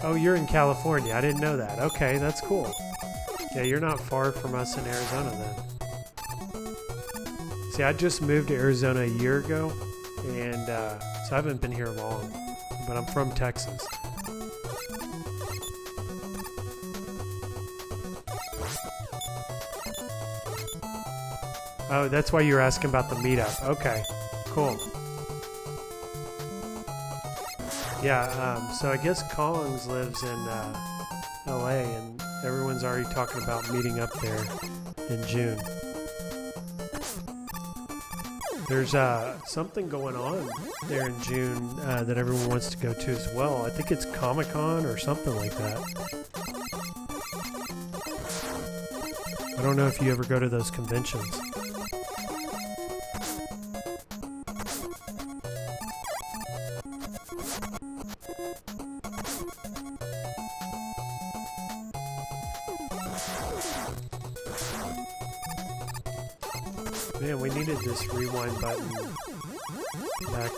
Oh, you're in California. I didn't know that. Okay, that's cool. Yeah, you're not far from us in Arizona then. See, I just moved to Arizona a year ago, and so I haven't been here long, but I'm from Texas. Oh, that's why you were asking about the meetup. Okay, cool. Yeah, so I guess Collins lives in LA, and everyone's already talking about meeting up there in June. There's something going on there in June that everyone wants to go to as well. I think it's Comic-Con or something like that. I don't know if you ever go to those conventions. Man, we needed this rewind button back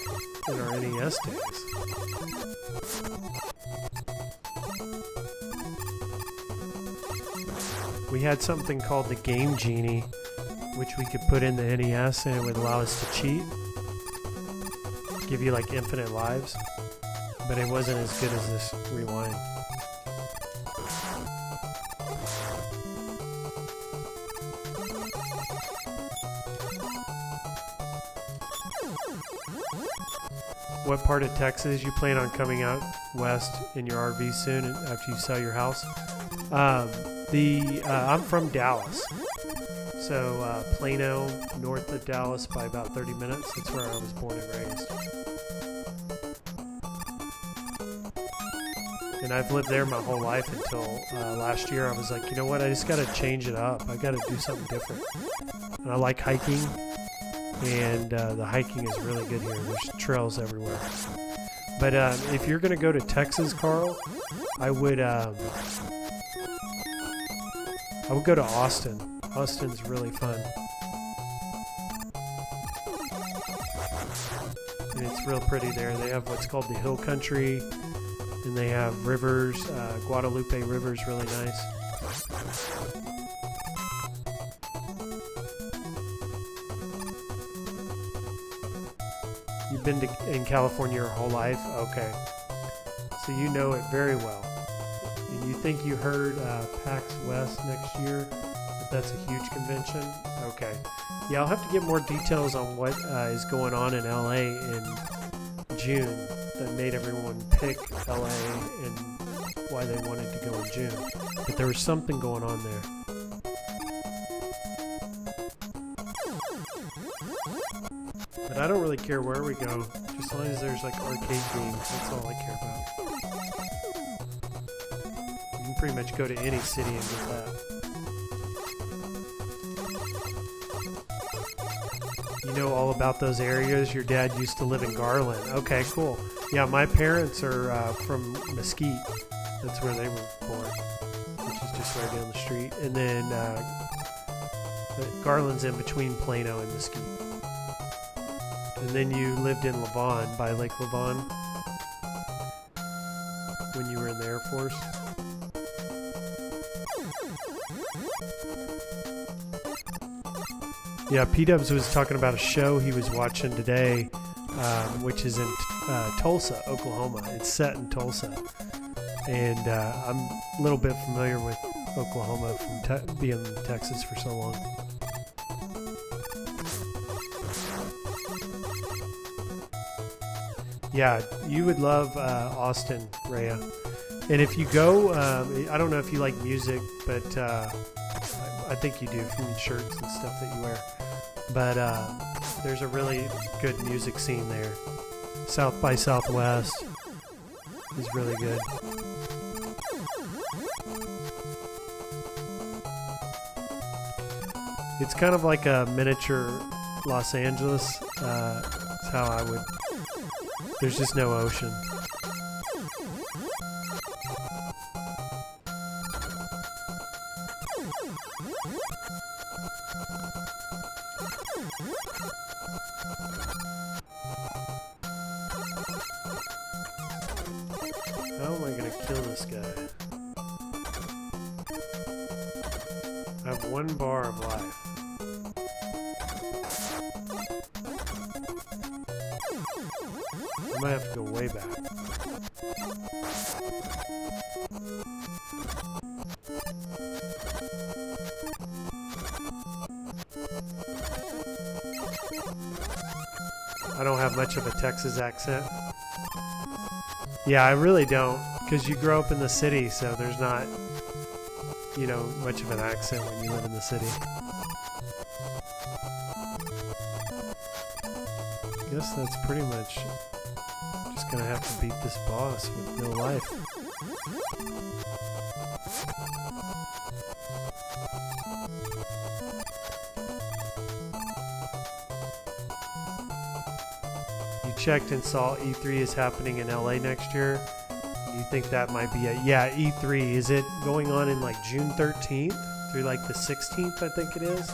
in our NES days. We had something called the Game Genie, which we could put in the NES and it would allow us to cheat. Give you like infinite lives, but it wasn't as good as this rewind. What part of Texas you plan on coming out west in your RV soon after you sell your house? I'm from Dallas, so Plano, north of Dallas by about 30 minutes. That's where I was born and raised. And I've lived there my whole life until last year. I was like, you know what? I just got to change it up. I got to do something different. And I like hiking. And the hiking is really good here. There's trails everywhere. But if you're going to go to Texas, Carl, I would go to Austin. Austin's really fun. And it's real pretty there. They have what's called the Hill Country, and they have rivers. Guadalupe River is really nice. You've been in California your whole life? Okay. So you know it very well. And you think you heard PAX West next year? That's a huge convention? Okay. Yeah, I'll have to get more details on what is going on in LA in June that made everyone pick LA and why they wanted to go in June. But there was something going on there. But I don't really care where we go, just as long as there's like arcade games, that's all I care about. You can pretty much go to any city and get that. You know all about those areas? Your dad used to live in Garland. Okay, cool. Yeah, my parents are from Mesquite. That's where they were born, which is just right down the street. And then Garland's in between Plano and Mesquite. And then you lived in Lavon, by Lake Lavon, when you were in the Air Force. Yeah, P-Dubs was talking about a show he was watching today, which is in Tulsa, Oklahoma. It's set in Tulsa. And I'm a little bit familiar with Oklahoma from being in Texas for so long. Yeah, you would love Austin, Rhea. And if you go, I don't know if you like music, but I think you do from your shirts and stuff that you wear. But there's a really good music scene there. South by Southwest is really good. It's kind of like a miniature Los Angeles. That's how I would. There's just no ocean. How am I gonna kill this guy? I have 1 bar of life. I might have to go way back. I don't have much of a Texas accent. Yeah, I really don't, because you grow up in the city, so there's not, you know, much of an accent when you live in the city. I guess that's pretty much just gonna have to beat this boss with no life. You checked and saw E3 is happening in LA next year. You think that might be it? Yeah, E3. Is it going on in like June 13th through like the 16th, I think it is?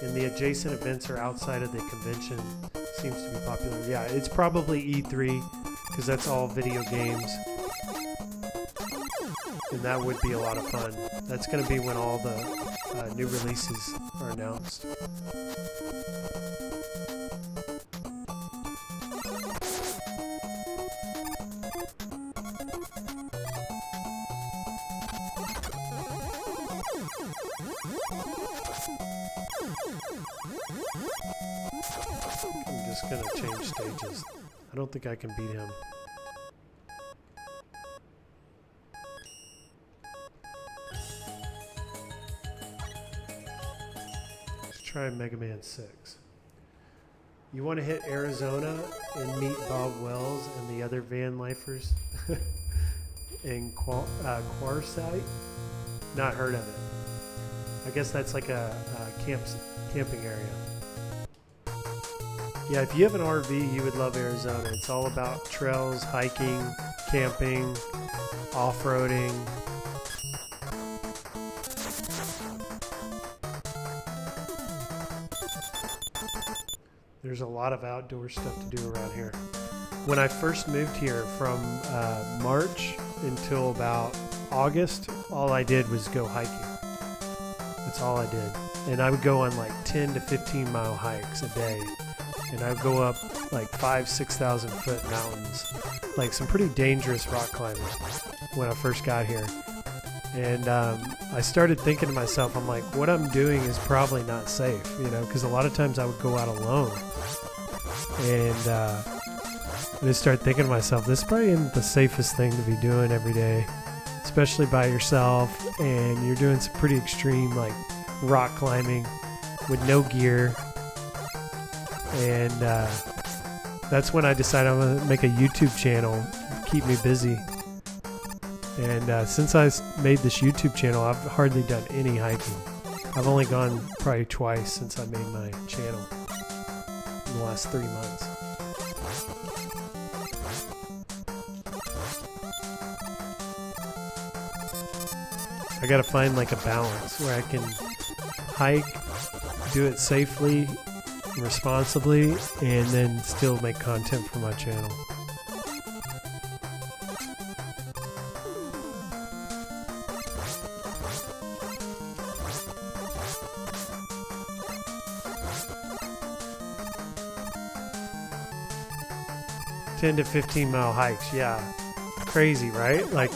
And the adjacent events are outside of the convention. Seems to be popular. Yeah, it's probably E3 because that's all video games. And that would be a lot of fun. That's going to be when all the new releases are announced. I'm just going to change stages. I don't think I can beat him. Let's try Mega Man 6. You want to hit Arizona and meet Bob Wells and the other van lifers in Quartzsite? Not heard of it. I guess that's like a camping area. Yeah, if you have an RV, you would love Arizona. It's all about trails, hiking, camping, off-roading. There's a lot of outdoor stuff to do around here. When I first moved here from March until about August, all I did was go hiking. That's all I did. And I would go on like 10 to 15 mile hikes a day. And I would go up like 6,000 foot mountains, like some pretty dangerous rock climbing when I first got here. And I started thinking to myself, I'm like, what I'm doing is probably not safe, you know, because a lot of times I would go out alone. And I just started thinking to myself, this probably isn't the safest thing to be doing every day, especially by yourself. And you're doing some pretty extreme like rock climbing with no gear. And that's when I decided I'm going to make a YouTube channel to keep me busy. And since I made this YouTube channel, I've hardly done any hiking. I've only gone probably twice since I made my channel in the last 3 months. I got to find like a balance where I can hike, do it safely, responsibly, and then still make content for my channel. (10 to 15 mile hikes), yeah, crazy, right? Like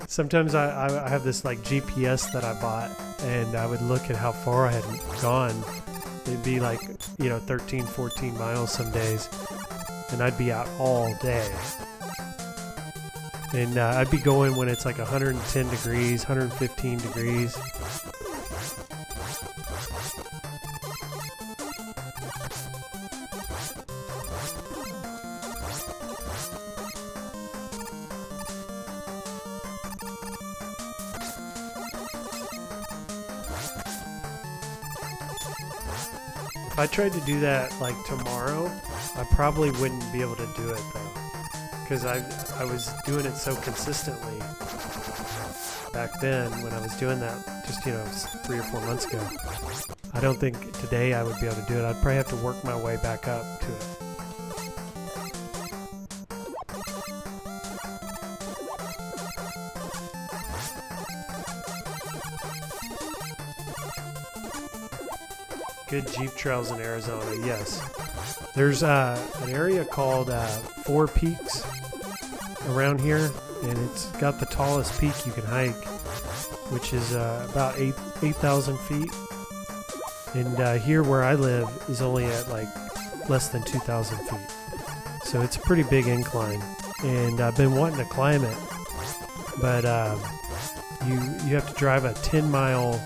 sometimes I have this like GPS that I bought, and I would look at how far I had gone. It'd be like, you know, 13, 14 miles some days, and I'd be out all day. And I'd be going when it's like 110 degrees, 115 degrees. If I tried to do that like tomorrow, I probably wouldn't be able to do it though, because I was doing it so consistently back then when I was doing that just, you know, 3 or 4 months ago. I don't think today I would be able to do it. I'd probably have to work my way back up to it. Good Jeep trails in Arizona, yes. There's an area called Four Peaks around here, and it's got the tallest peak you can hike, which is about 8,000 feet. And here where I live is only at like less than 2,000 feet. So it's a pretty big incline, and I've been wanting to climb it, but you have to drive a 10-mile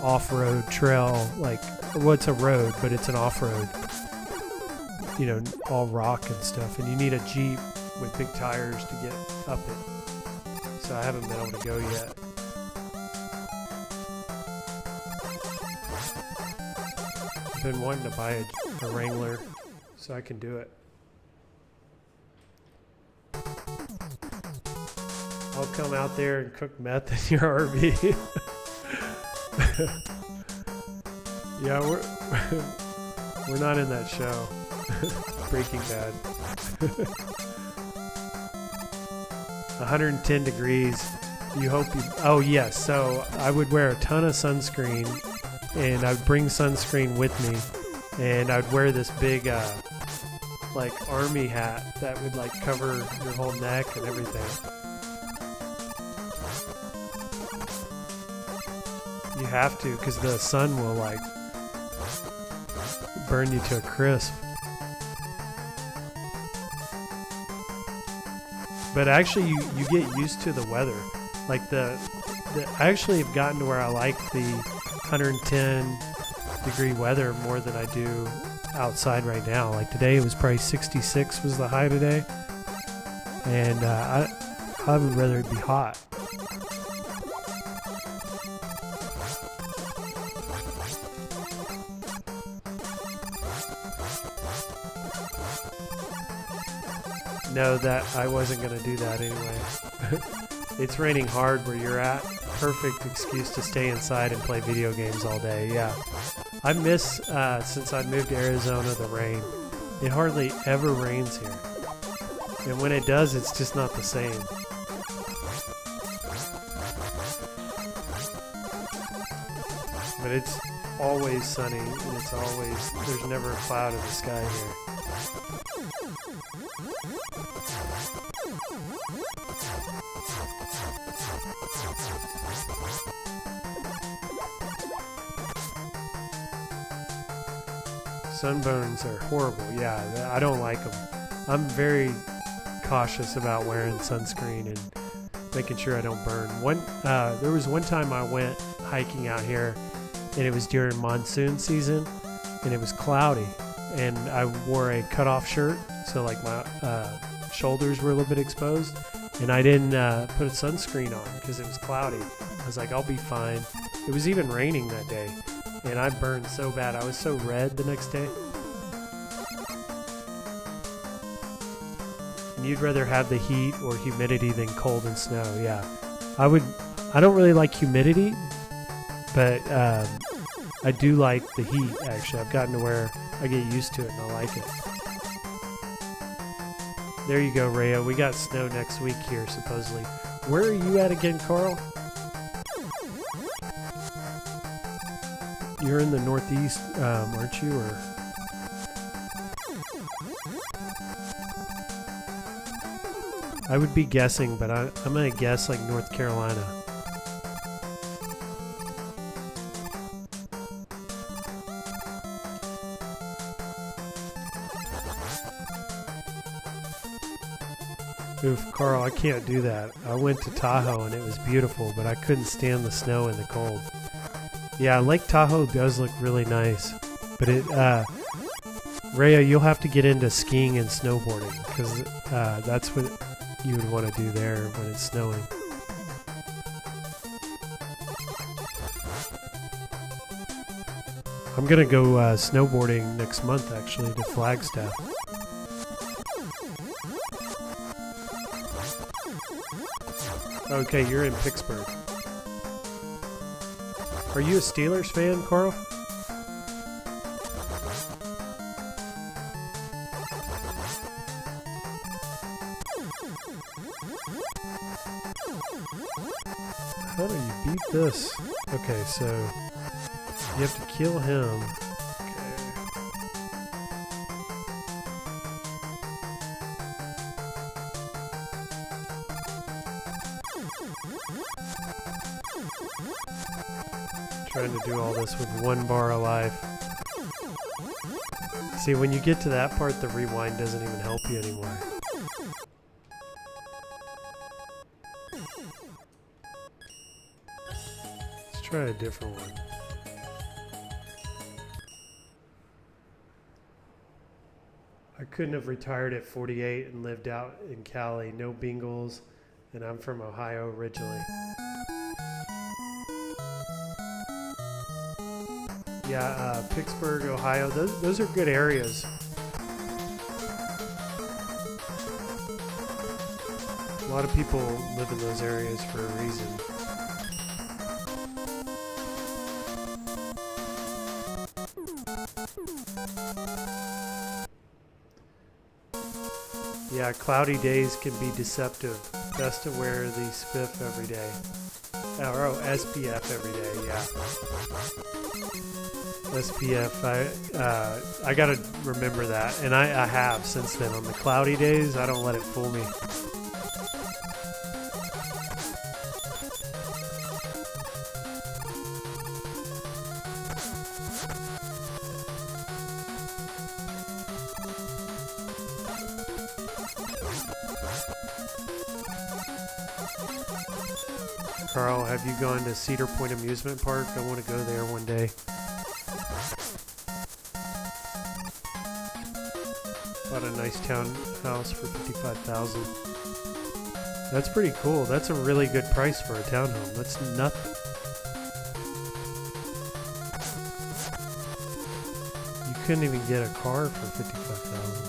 off-road trail, like, well, it's a road, but it's an off-road, you know, all rock and stuff, and you need a Jeep with big tires to get up it. So I haven't been able to go yet. I've been wanting to buy a Wrangler so I can do it. I'll come out there and cook meth in your RV. Yeah, we're not in that show. Breaking Bad. 110 degrees. You hope you... Oh, yes. So I would wear a ton of sunscreen, and I would bring sunscreen with me, and I would wear this big, like, army hat that would, like, cover your whole neck and everything. You have to, because the sun will, like, burn you to a crisp. But actually, you get used to the weather. Like I actually have gotten to where I like the 110 degree weather more than I do outside right now. Like today, it was probably 66 was the high today, and I would rather it be hot. No, that I wasn't going to do that anyway. It's raining hard where you're at. Perfect excuse to stay inside and play video games all day. Yeah, I miss since I moved to Arizona the rain. It hardly ever rains here, and when it does, it's just not the same. But it's always sunny, and it's always, there's never a cloud in the sky here. Sunburns are horrible. Yeah, I don't like them. I'm very cautious about wearing sunscreen and making sure I don't burn. There was one time I went hiking out here, and it was during monsoon season, and it was cloudy, and I wore a cutoff shirt, so like my shoulders were a little bit exposed, and I didn't put a sunscreen on because it was cloudy. I was like, I'll be fine. It was even raining that day, and I burned so bad. I was so red the next day. And you'd rather have the heat or humidity than cold and snow. Yeah, I don't really like humidity, but I do like the heat. Actually, I've gotten to where I get used to it and I like it. There you go, Rhea. We got snow next week here, supposedly. Where are you at again, Carl? You're in the Northeast, aren't you? Or I would be guessing, but I'm going to guess like North Carolina. Oof, Carl, I can't do that. I went to Tahoe and it was beautiful, but I couldn't stand the snow and the cold. Yeah, Lake Tahoe does look really nice, but Rhea, you'll have to get into skiing and snowboarding because that's what you would want to do there when it's snowing. I'm gonna go snowboarding next month, actually, to Flagstaff. Okay, you're in Pittsburgh. Are you a Steelers fan, Carl? How do you beat this? Okay, so you have to kill him. to do all this with 1 bar of life. See, when you get to that part, the rewind doesn't even help you anymore. Let's try a different one. I couldn't have retired at 48 and lived out in Cali. No Bengals, and I'm from Ohio originally. Yeah, Pittsburgh, Ohio, those are good areas. A lot of people live in those areas for a reason. Yeah, cloudy days can be deceptive. Best to wear the SPF every day. Oh, SPF every day, yeah. SPF, I gotta remember that, and I have since then. On the cloudy days, I don't let it fool me. Carl, have you gone to Cedar Point Amusement Park? I want to go there one day. Bought a nice townhouse for $55,000. That's pretty cool. That's a really good price for a townhome. That's nothing. You couldn't even get a car for $55,000.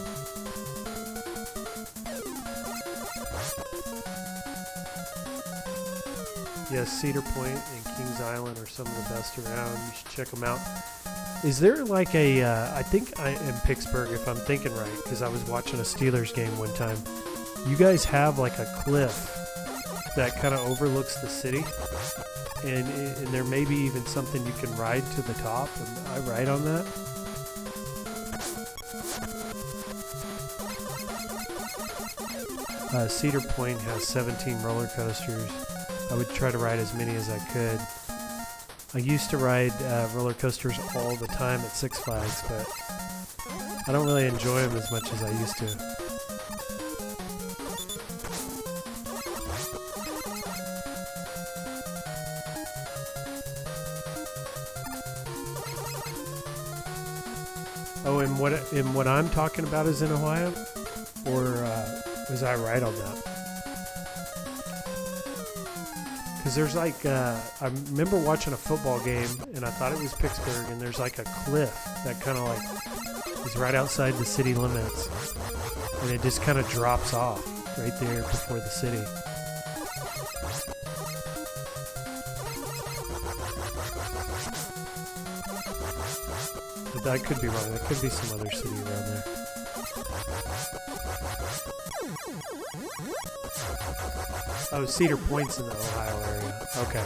Yes, Cedar Point and Kings Island are some of the best around. You should check them out. Is there like a, I think I in Pittsburgh, if I'm thinking right, because I was watching a Steelers game one time. You guys have like a cliff that kind of overlooks the city, and there may be even something you can ride to the top. Am I right on that? Cedar Point has 17 roller coasters. I would try to ride as many as I could. I used to ride roller coasters all the time at Six Flags, but I don't really enjoy them as much as I used to. Oh, and what I'm talking about is in Ohio? Or was I right on that? Because there's like, I remember watching a football game, and I thought it was Pittsburgh, and there's like a cliff that kind of like is right outside the city limits, and it just kind of drops off right there before the city. But I could be wrong. There could be some other city around there. Oh, Cedar Point's in the Ohio area. Okay.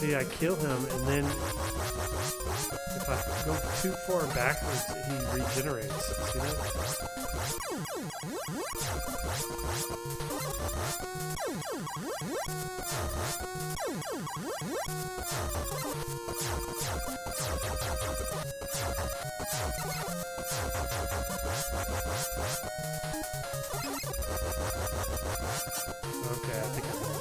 See, I kill him, and then if I go too far backwards, he regenerates. See that? Okay, I think I'm going to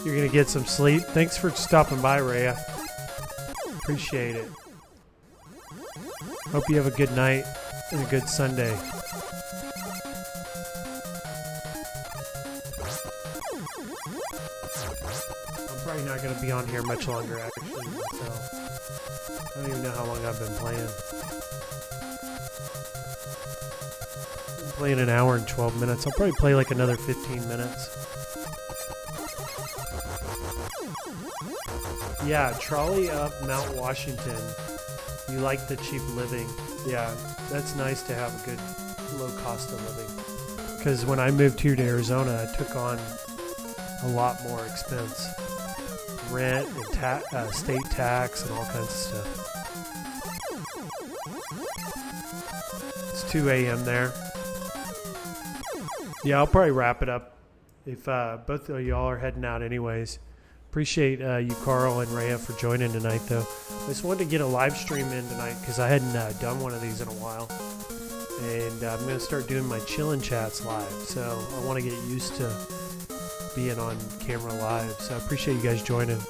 You're going to get some sleep. Thanks for stopping by, Rhea. Appreciate it. Hope you have a good night and a good Sunday. I'm probably not going to be on here much longer, actually, so I don't even know how long I've been playing. I'm playing an hour and 12 minutes. I'll probably play like another 15 minutes. Yeah, trolley up Mount Washington. You like the cheap living. Yeah, that's nice to have a good low cost of living. Because when I moved here to Arizona, I took on a lot more expense. Rent and state tax and all kinds of stuff. It's 2 a.m. there. Yeah, I'll probably wrap it up if both of y'all are heading out anyways. Appreciate you, Carl and Rhea, for joining tonight, though. I just wanted to get a live stream in tonight because I hadn't done one of these in a while. And I'm going to start doing my chillin' chats live. So I want to get used to being on camera live. So I appreciate you guys joining.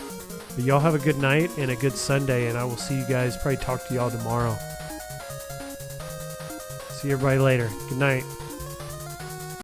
But y'all have a good night and a good Sunday. And I will see you guys, probably talk to y'all tomorrow. See everybody later. Good night.